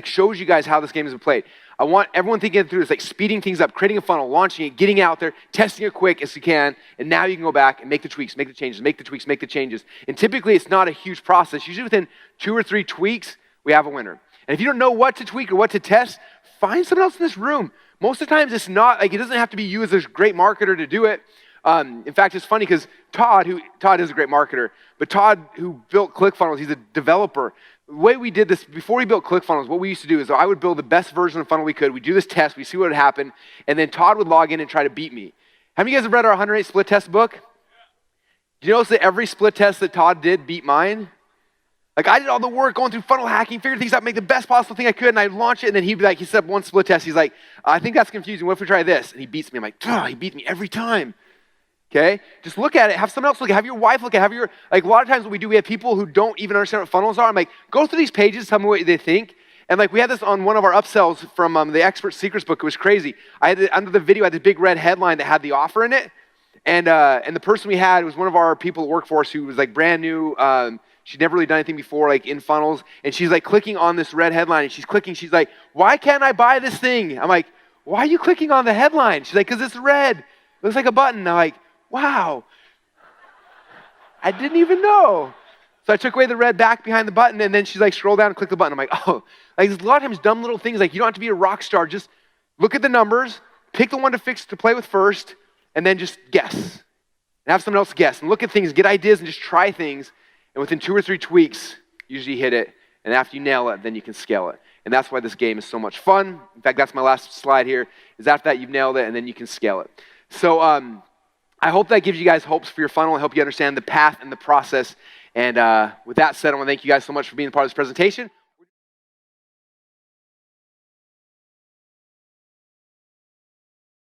shows you guys how this game is played. I want everyone thinking through this, like speeding things up, creating a funnel, launching it, getting out there, testing it quick as you can, and now you can go back and make the tweaks, make the changes, make the tweaks, make the changes. And typically it's not a huge process. Usually within 2 or 3 tweaks, we have a winner. And if you don't know what to tweak or what to test, find someone else in this room. Most of the times it's not, it doesn't have to be you as a great marketer to do it. In fact, it's funny because Todd is a great marketer, but Todd, who built ClickFunnels, he's a developer. The way we did this, before we built ClickFunnels, what we used to do is I would build the best version of funnel we could. We'd do this test, we'd see what would happen, and then Todd would log in and try to beat me. How many of you guys have read our 108 split test book? Do you notice that every split test that Todd did beat mine? Like I did all the work going through funnel hacking, figured things out, make the best possible thing I could, and I'd launch it, and then he'd be like, he set up one split test, he's like, I think that's confusing, what if we try this? And he beats me. I'm like, he beat me every time. Okay? Just look at it. Have someone else look at it. Have your wife look at it. A lot of times what we do, we have people who don't even understand what funnels are. I'm like, go through these pages, tell me what they think. And we had this on one of our upsells from the Expert Secrets book. It was crazy. Under the video, I had this big red headline that had the offer in it. And the person we had was one of our people at Workforce who was brand new. She'd never really done anything before, in funnels. And she's clicking on this red headline. And she's clicking. She's like, why can't I buy this thing? I'm like, why are you clicking on the headline? She's like, because it's red. It looks like a button. I'm like, wow, I didn't even know. So I took away the red back behind the button, and then she's like, scroll down and click the button. I'm like, oh, there's a lot of times dumb little things, you don't have to be a rock star. Just look at the numbers, pick the one to play with first, and then just guess. And have someone else guess, and look at things, get ideas, and just try things. And within 2 or 3 tweaks, usually you hit it. And after you nail it, then you can scale it. And that's why this game is so much fun. In fact, that's my last slide here, is after that you've nailed it, and then you can scale it. So, I hope that gives you guys hopes for your funnel. I hope you understand the path and the process. And with that said, I want to thank you guys so much for being a part of this presentation.